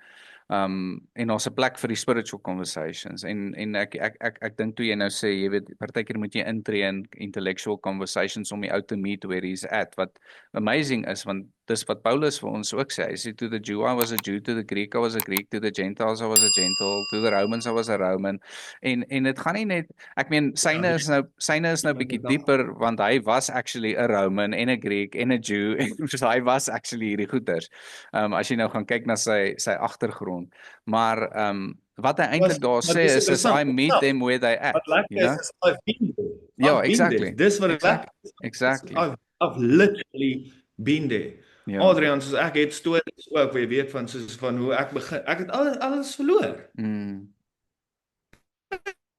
daar's 'n plek vir die spiritual conversations en ek dink toe jy nou sê jy weet partykeer moet jy intree in intellectual conversations om die ou te meet where he's at wat amazing is want dis wat Paulus vir ons ook sê. Hy sê to the Jew I was a Jew, to the Greek I was a Greek, to the Gentiles I was a Gentile, to the Romans I was a Roman. En dit gaan nie net ek meen syne is nou bietjie dieper want hy was actually 'n Roman en 'n Greek en 'n Jew en so hy was actually hierdie goeters. As jy nou gaan kyk na sy agtergrond. Maar wat hy eintlik daar Maar sê dis is I interessant. meet them where they at, Wat lekker you know? is I've been there. Ja, I've been there. exactly. Dis wat lekker is. Exactly. I've literally been there. Ja. Adrian, soos ek het stories ook, jy weet van soos van hoe ek begin. Ek het alles verloor. Mm.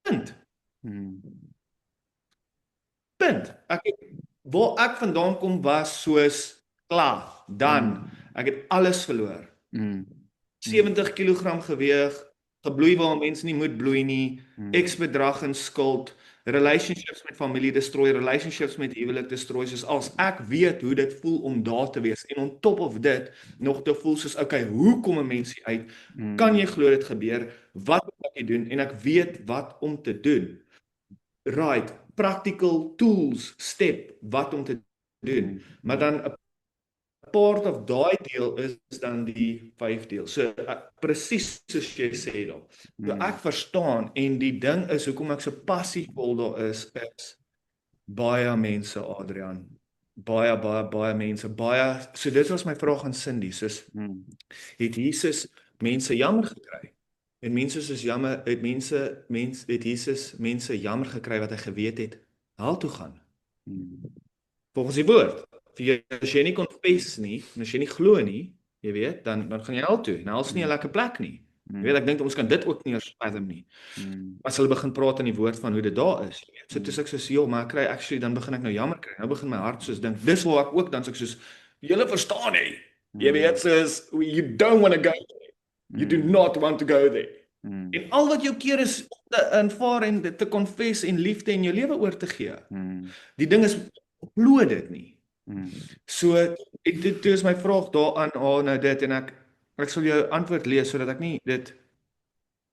Punt. Mm. Punt. Waar ek vandaan kom was soos klaar, dan. Ek het alles verloor. Mm. 70 kg geweg, gebloei waar mense nie moet bloei nie, Mm. ex-bedrag en skuld, relationships met familie destroy, relationships met huwelik destroy, soos als ek weet hoe dit voel om daar te wees, en on top of dit, nog te voel soos, okay, hoe kom 'n mens hier uit, kan jy glo dit gebeur, wat moet ek doen, en ek weet wat om te doen, right, practical tools, step, wat om te doen, maar dan 'n part of daai deel is dan die 5 deel. So presies soos jy sê dan. So ek verstaan en die ding is hoekom ek so passievol daar is baie mense, Adrian. Baie mense, so dit was my vraag aan Cindy, soos het Jesus mense jammer gekry? En mense soos jammer, het Jesus mense jammer gekry wat hy geweet het hel toe gaan. Volgens die woord. As jy nie confess nie, en as jy nie glo nie, jy weet, dan gaan jy hel toe. En hel is nie 'n lekker plek nie. Jy weet, mm, ek dink ons kan dit ook nie eers fathom nie. mm, As hulle begin praat in die woord van hoe dit daar is. Jy weet, so mm, toe ek soos, "Joh, maar ek kry actually dan begin ek nou jammer kry. Nou begin my hart soos dink, dis waar ek ook dan so ek soos julle verstaan nie. Jy weet, mm, soos you don't want to go there. You do mm, not want to go there. mm, En al wat jou keer is om te aanvaar en dit te confess en liefde in jou lewe oor te gee. mm, Die ding is glo dit nie. mm, So dit is my vraag daaraan, nou dit en ek sal jou antwoord lees sodat ek nie dit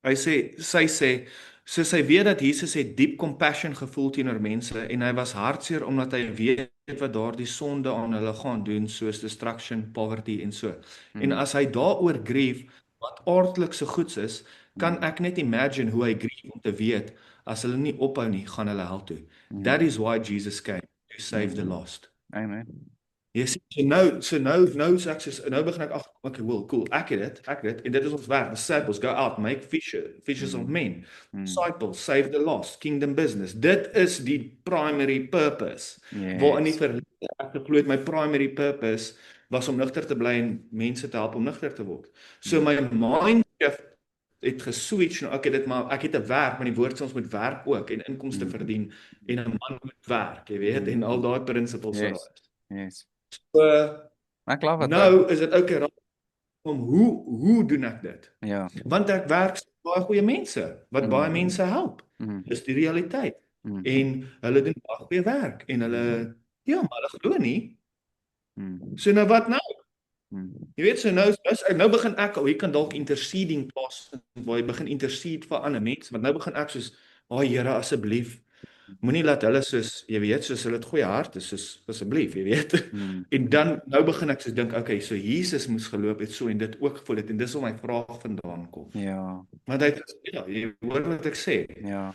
hy sê sy sê so sy weet dat Jesus het diep compassion gevoel teenoor mense en hy was hartseer omdat hy weet wat daardie sonde aan hulle gaan doen soos destruction, poverty en so. En mm, as hy daaroor grief wat aardklik so goeds is, kan mm, ek net imagine hoe hy grief om te weet as hulle nie ophou nie, gaan hulle hel toe. That mm, is why Jesus came to save the mm. lost. Amen. Jy sien, nou sê ek soos nou begin ek okay, well, cool. Ek het dit en dit is ons werk. Disciples go out, make fishers of Mm, men. mm. Disciples save the lost, kingdom business. Dit is die primary purpose. Waarin die Yes. verlede ek geglo het my primary purpose was om nugter te bly en mense te help om nugter te word. So Mm, my mind shift het geswitch nou okay, dit maar ek het 'n werk, maar die woord sê ons moet werk ook en inkomste mm, verdien en 'n man moet werk, jy weet, en al mm. daai prinsipels wat Yes. daar is. Yes. So Maar klaar wat nou is dit ook raak om hoe doen ek dit? ja. Want ek werk met baie goeie mense wat baie Mm, mense help. mm, Dis die realiteit. mm, En hulle doen baie goeie werk en hulle ja, maar hulle glo nie. mm, So nou wat nou? mm, Jy weet so nou begin ek al hier kan dalk interceding plaas waar jy begin intercede vir ander mense, want nou begin ek soos, "Ag Here, asseblief, moenie laat hulle soos, jy weet, soos hulle het goeie harte, soos asseblief, jy weet." mm. En dan nou begin ek so dink, okay, so Jesus moes geloop het so en dit ook gevoel het en dis waar my vraag vandaan kom. Ja. Want hy ja, jy hoor wat ek sê. Ja.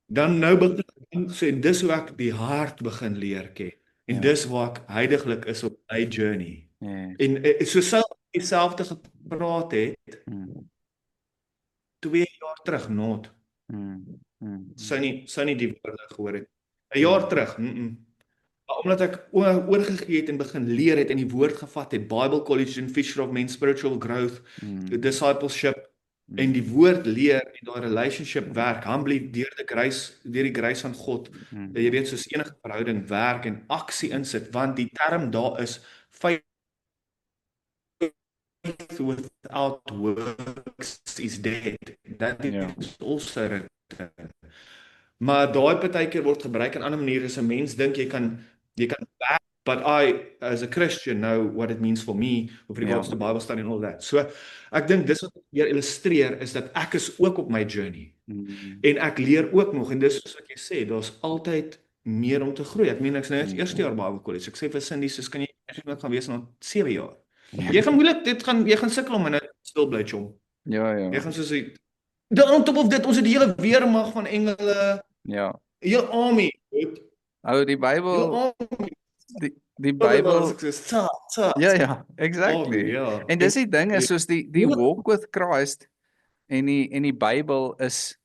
Dan nou begin ek sê dis hoe ek die hart begin leer ken. En Ja. dis waar ek heidaglik is op my journey. Yes. En so sou ek dieselfde gepraat het Mm, 2 jaar terug not. mm, mm, Sou nie die woorde gehoor het. 'n Jaar terug. Maar omdat ek oorgegee het en begin leer het en die woord gevat het, Bible College en Fisher of Men Spiritual Growth, mm, discipleship en die woord leer en daai relationship werk, humbly deur die grace van God. mm, Jy weet soos enige verhouding werk en aksie insit, want die term daar is faith without works is dead. That Ja. is also written. Maar daai partykeer word gebruik in ander maniere. So 'n mens dink jy kan werk, but I as a Christian know what it means for me with regards to Bible study and all that. So ek dink dis wat ek hier illustreer is dat ek is ook op my journey mm, en ek leer ook nog en dis soos wat jy sê, daar's altyd meer om te groei. Ek meen ek's nou eens eerste jaar Bible College. Ek sê vir Cindy, soos kan jy eintlik gaan wees na 7 jaar. Jy gaan moeilik jy gaan sukkel om in 'n stil bly chom. Ja, Jy ja. gaan soos dan on top of dit, ons het die hele weermag van engele, Ja. heel army, goed. Ou die Heel Bybel, army. die Bybel Bybel. is ek so Ja, army, exactly. ja. En dis die ding is soos die Ja. walk with Christ en die Bybel is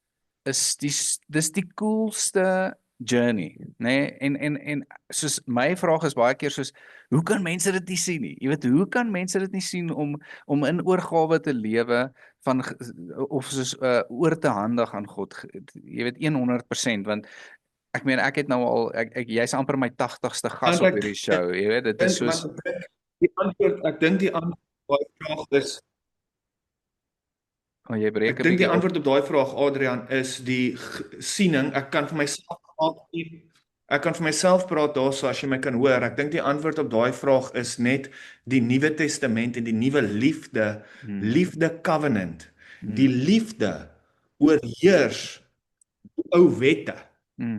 dis die coolste journey, nê? Nee? En soos my vraag is baie keer soos hoe kan mense dit nie sien nie? Jy weet, hoe kan mense dit nie sien om in oorgawe te lewe van of soos oor te handig aan God, jy weet 100%, want ek meen ek het nou al jy's amper my 80ste gas Want op hierdie show, jy weet, dit is dink soos ek dink die antwoord op daai vraag is oh, jy breek ek 'n dink die bietjie op. antwoord op daai vraag Adrian is die siening. Ek kan vir myself praat daarso as jy my kan hoor. Ek dink die antwoord op daai vraag is net die Nuwe Testament en die nuwe liefde covenant. Die liefde oorheers die ou wette.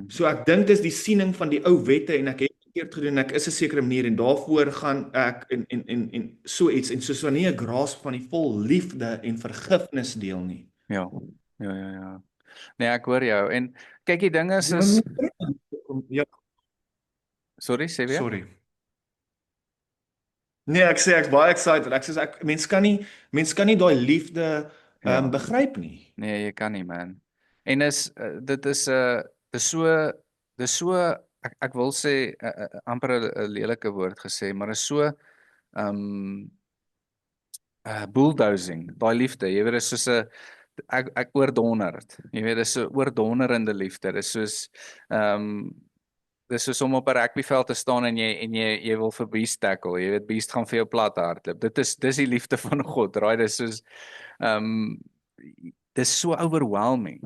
So ek dink dis die siening van die ou wette en ek het verkeerd gedoen. Ek is 'n sekere manier en daarvoor gaan ek en so iets en soos wanneer 'n grasp van die vol liefde en vergifnis deel nie. Ja. Ja. Nee, ek hoor jou. En kyk die ding is Ja, sorry, sê weer. sorry. Nee, ek sê ek's baie excited. Ek sê mens kan nie daai liefde Ja. begryp nie. Nee, jy kan nie, man. En dit is dis so ek wil sê amper 'n lelike woord gesê, maar is so bulldozing, daai liefde, jy weet, dis soos 'n ek oordonder dit. Jy weet, dis 'n oordonderende liefde. Dis soos om op 'n rugbyveld te staan en jy wil vir Beast tackle. Jy weet Beast gaan vir jou plat hardloop. Dis die liefde van God, right? Dis soos ehm dis so overwhelming.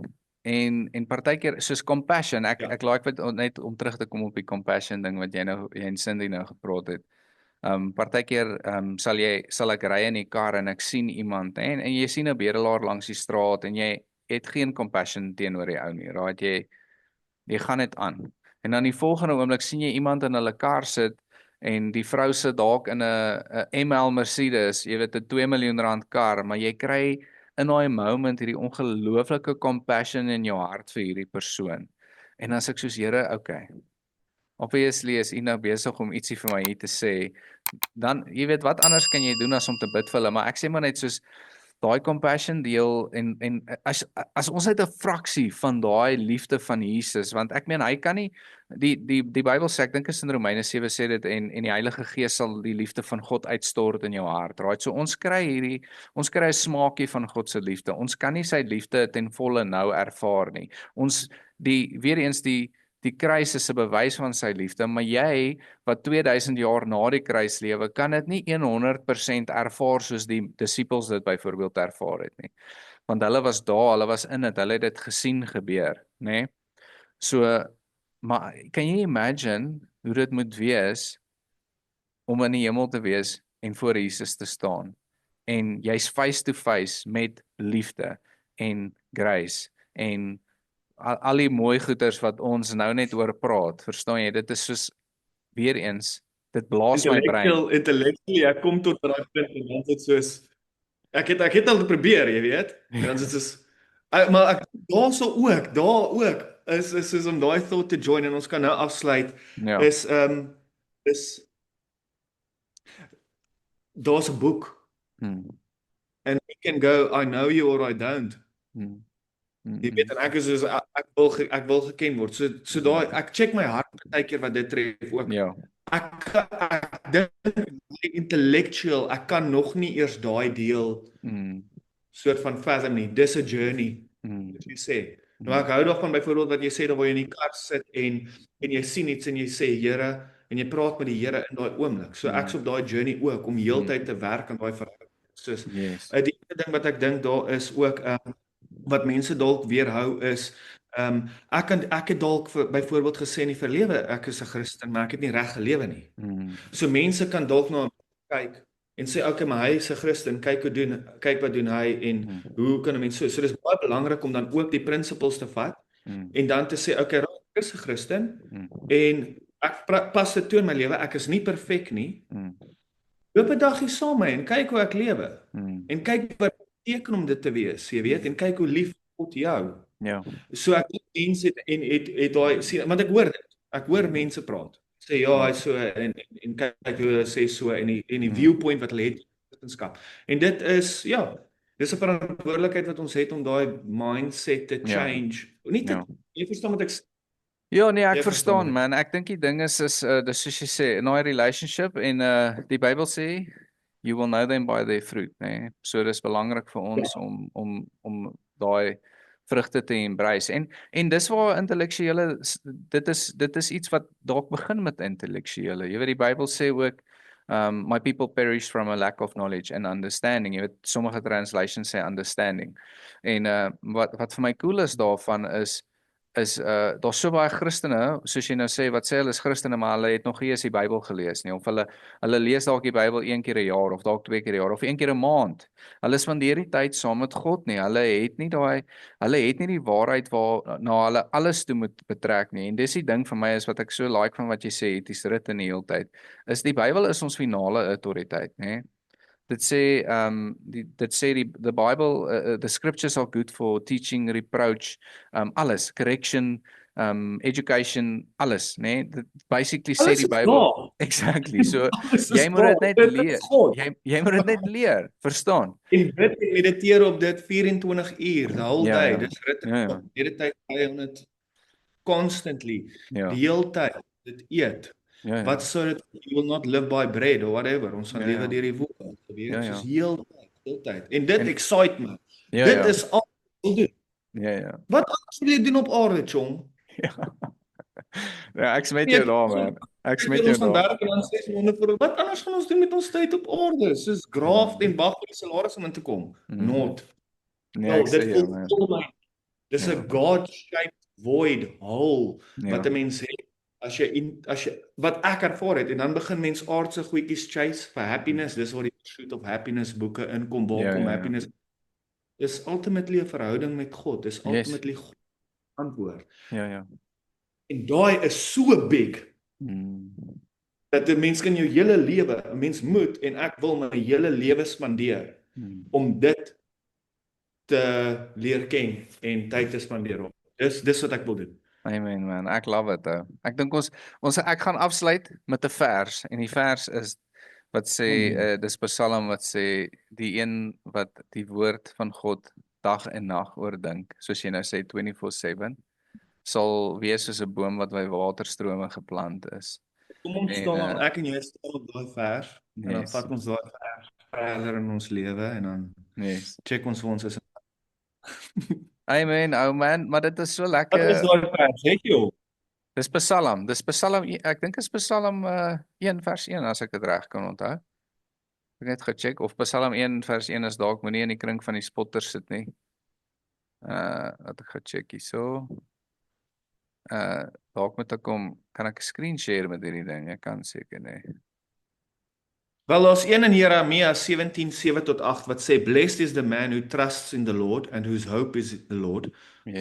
En partykeer soos compassion, ek like wat net om terug te kom op die compassion ding wat jy en Cindy nou gepraat het. Partykeer sal ek ry in die kar en ek sien iemand en jy sien 'n bedelaar langs die straat en jy het geen compassion teenoor die ou nie. Right? Jy gaan dit aan. En dan die volgende oomblik sien jy iemand in hulle kar sit en die vrou sit dalk in 'n ML Mercedes, jy weet 'n 2 miljoen rand kar, maar jy kry in daai moment hierdie ongelooflike compassion in jou hart vir hierdie persoon. En as ek soos Here, okay. Obviously is U nou besig om ietsie vir my hier te sê. Dan jy weet wat anders kan jy doen as om te bid vir hulle, maar ek sê maar net soos daai compassion deel en as ons net 'n fraksie van daai liefde van Jesus, want ek meen hy kan nie die Bybel sê, ek dink is in Romeine 7 sê dit en die Heilige Gees sal die liefde van God uitstort in jou hart. Right? So ons kry 'n smaakie van God se liefde. Ons kan nie sy liefde ten volle nou ervaar nie. Weer eens die kruis is 'n bewys van sy liefde, maar jy wat 2000 jaar na die kruis lewe, kan dit nie 100% ervaar soos die disippels dit byvoorbeeld ervaar het nie. Want hulle was daar, hulle was in dit, hulle het dit gesien gebeur, nê? So, maar kan jy imagine hoe dit moet wees om in die hemel te wees en voor Jesus te staan en jy's face to face met liefde en grace en al die mooi goeders wat ons nou net oor praat, verstaan jy? Dit is soos weer eens, dit blaas my brein. Intellectually, ek kom tot daai punt en dan is dit soos ek het al probeer, jy weet. En dan is dit soos maar ek daar ook is soos om daai thought te join en ons kan nou afsluit. Ja. Is daar's 'n boek. And we can go I know you or I don't. Jy weet en ek is soos ek wil geken word. So daai ek check my hart partykeer wat dit tref ook. Ja. Ek dink intellectual, ek kan nog nie eers daai deel soort van fathom nie. Dis 'n journey. Wat jy sê. Nou ek hou daarvan byvoorbeeld wat jy sê dat waar jy in die kar sit en jy sien iets en jy sê Here en jy praat met die Here in daai oomblik. So ek's op daai journey ook om heeltyd te werk aan daai verhouding. Soos die ding wat ek dink daar is ook wat mense dalk weerhou is ek het dalk byvoorbeeld gesê in die verlede ek is 'n Christen maar ek het nie reg gelewe nie. So mense kan dalk na kyk en sê okay maar hy is 'n Christen, kyk wat doen hy en hoe kan 'n mens so dis baie belangrik om dan ook die prinsipels te vat en dan te sê okay ek is 'n Christen en ek pas dit toe in my lewe, ek is nie perfek nie. Loop 'n dagie saam met my en kyk hoe ek lewe en kyk wat beteken om dit te wees, jy weet, en kyk hoe lief God jou. Ja. So ek mense het daai sien want ek hoor dit. Ek hoor mense praat. Sê ja, hy so en kyk hoe hulle sê so en die viewpoint wat hulle het in wetenskap. En dit is dis 'n verantwoordelikheid wat ons het om daai mindset te change. Nie te jy verstaan wat ek sê. Ja, nee, ek verstaan man. Ek dink die ding is dis soos jy sê, in daai relationship en die Bybel sê you will know them by their fruit, né? So dis belangrik vir ons om daai vrugte te embrace. En dis waar intellektuele dit is iets wat dalk begin met intellektuele. Jy weet die Bybel sê ook my people perish from a lack of knowledge and understanding. Jy weet sommige translations sê understanding. En wat vir my cool is daarvan is daar's so baie Christene, soos jy nou sê, wat sê hulle is Christene, maar hulle het nog nie eens die Bybel gelees nie, of hulle lees dalk die Bybel 1 keer 'n jaar of dalk 2 keer 'n jaar of 1 keer 'n maand. Hulle spandeer die tyd saam met God nie. Hulle het nie die waarheid waarna hulle alles toe moet betrek nie. En dis die ding vir my is wat ek so like van wat jy sê, etiese rit in die hele tyd. Is die Bybel is ons finale autoriteit, né? Dit sê the Bible the scriptures are good for teaching, reproach, alles, correction, education, alles, né? Dit basically sê die Bybel. Exactly. So jy moet dit net leer. Jy moet dit net leer, verstaan? En bid en mediteer op dit 24 uur, die hele tyd. Dis rit. Meditate on it constantly. Die hele tyd dit eet. Wat sou dit you will not live by bread or whatever. Ons gaan lewe deur die woord. jy Ja, weet, soos ja. heeltyd. En dit En excite my. ja, Dit ja. is al wat ek wil doen. Ja, ja. Wat anders wil jy doen op aarde, chong? Ja. Ja, ek smet Nee, jou daar, man. Ek smet vir jou ons van daar. werk en dan 6 maande vir wat anders gaan ons doen met ons tyd op aarde? Soos graaf Mm. en wag vir die salaris om in te kom. Mm. Not. Nee, Wel, ek sê dit jou, man. voel my. Dis Ja. 'n God-shaped void hole wat Ja. 'n mens het as jy wat ek ervaar het en dan begin mens aardse goedjies chase vir happiness. Dis waar die Pursuit of Happiness boeke inkom, waar Ja, kom ja, ja. happiness? Dis ultimately 'n verhouding met God. Dis Yes. ultimately God antwoord. Ja, ja. En daai is so big Mm. dat 'n mens kan jou hele lewe, 'n mens moet en ek wil my hele lewe spandeer Mm. om dit te leer ken en tyd te spandeer op. Dis wat ek wil doen. Amen, man. Ek love it, ou. Ek dink ek gaan afsluit met 'n vers en die vers is wat sê dis Psalm wat sê die een wat die woord van God dag en nag oordink, soos jy nou sê 24/7, sal wees soos 'n boom wat by waterstrome geplant is. Kom ons En staan, ek en jy staan op daai vers en dan yes, vat ons daai vers verder in ons lewe en dan yes. check ons vir ons is. Amen, ou man, maar dit is so Wat is lekker. daai vers? Het jy hom? Dis Psalm, ek dink is Psalm 1 vers 1 as ek dit reg kan onthou. Ek het net gecheck of Psalm 1 vers 1 is dalk moenie in die kring van die spotters sit nie. Wat ek gecheck hierso. Dalk moet ek kan ek 'n screen share met hierdie ding? Ek kan seker nee. Wel, daar's een in Jeremia 17:7 tot 8 wat sê blessed is the man who trusts in the Lord and whose hope is the Lord,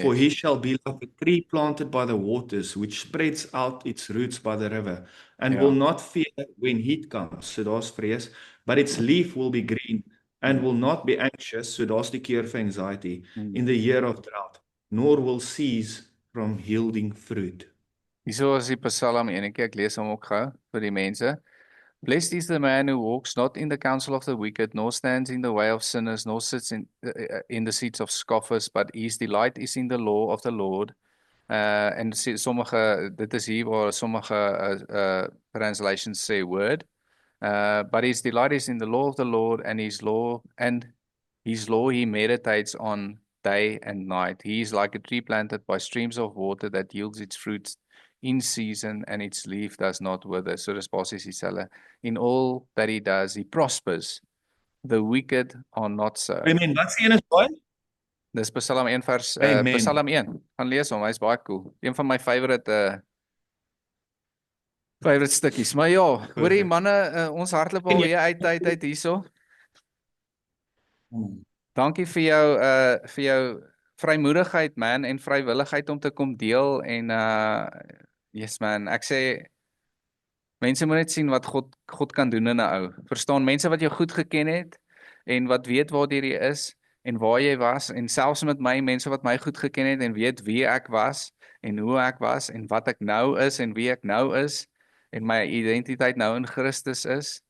for he Yes. shall be like a tree planted by the waters which spreads out its roots by the river and will Ja. not fear when heat comes. So daar's vrees, but its leaf will be green and will not be anxious. So daar's die keer vir anxiety in the year of drought, nor will cease from yielding fruit. Hierso is die Psalm enetjie, ek lees hom ook gou vir die mense. Blessed is the man who walks not in the counsel of the wicked, nor stands in the way of sinners, nor sits in the seats of scoffers, but his delight is in the law of the Lord. En dit is hier waar sommige translations sê word. But his delight is in the law of the Lord, and his law he meditates on day and night. He is like a tree planted by streams of water that yields its fruits in season, and its leaf does not wither. So dis basies dieselfde. In all that he does, he prospers. The wicked are not so. Amen. Wat sê een is daai? Dis Psalm 1 vers Amen. Psalm 1. Gaan lees hom, hy's baie cool. Een van my favorite stukkies. Maar ja, hoorie manne, ons hardloop al weer uit hierso. Dankie vir jou vrymoedigheid man en vrywilligheid om te kom deel en yes man, ek sê mense moet net sien wat God kan doen in 'n ou. Verstaan, mense wat jou goed geken het en wat weet waar jy is en waar jy was en selfs met my mense wat my goed geken het en weet wie ek was en hoe ek was en wat ek nou is en wie ek nou is en my identiteit nou in Christus is,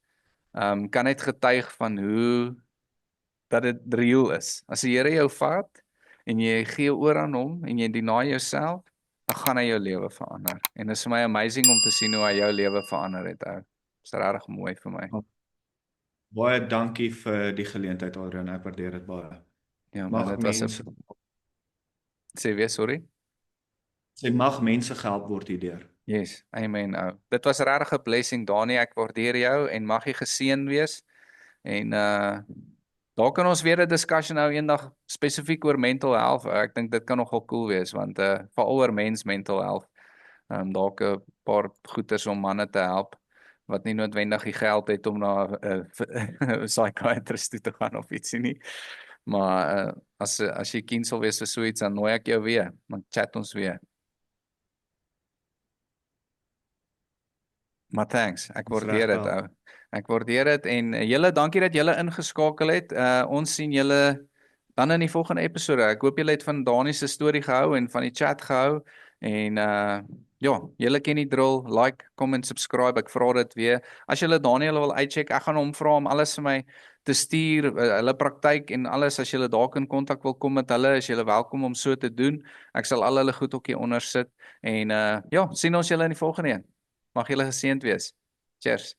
kan net getuig van hoe dat dit real is. As die Here jou vat en jy gee oor aan hom en jy deny jouself, dan gaan hy jou lewe verander. En dit is vir my amazing om te sien hoe hy jou lewe verander het. Ou. Dit is regtig mooi vir my. Baie dankie vir die geleentheid Adrian, ek waardeer dit baie. Ja, maar Mag dit was mense sê weer sorry. mag mense gehelp word hierdeur. Yes, amen ou. Dit was regtig 'n blessing Dani, ek waardeer jou en mag jy geseën wees. En daar kan ons weer 'n discussion hou eendag spesifiek oor mental health. Ek dink dit kan nogal cool wees want veral oor mens mental health. Dalk 'n paar goeters om manne te help wat nie noodwendig die geld het om na 'n psychiatrist toe te gaan of ietsie nie. Maar as jy keen sal wees vir so iets, dan nooi ek jou weer. Dan chat ons weer. Maar thanks, ek waardeer dit ou. Ek waardeer dit en julle dankie dat julle ingeskakel het. Ons sien julle dan in die volgende episode. Ek hoop julle het van Dani se storie gehou en van die chat gehou en ja, julle ken die drill. Like, comment, subscribe. Ek vra dit weer. As julle Daniel wil uitcheck, ek gaan hom vra om alles vir my te stuur, hulle praktyk en alles. As julle dalk in kontak wil kom met hulle, is julle welkom om so te doen. Ek sal al hulle goed ook hier onder sit en ja, sien ons julle in die volgende een. Mag julle geseënd wees. Cheers.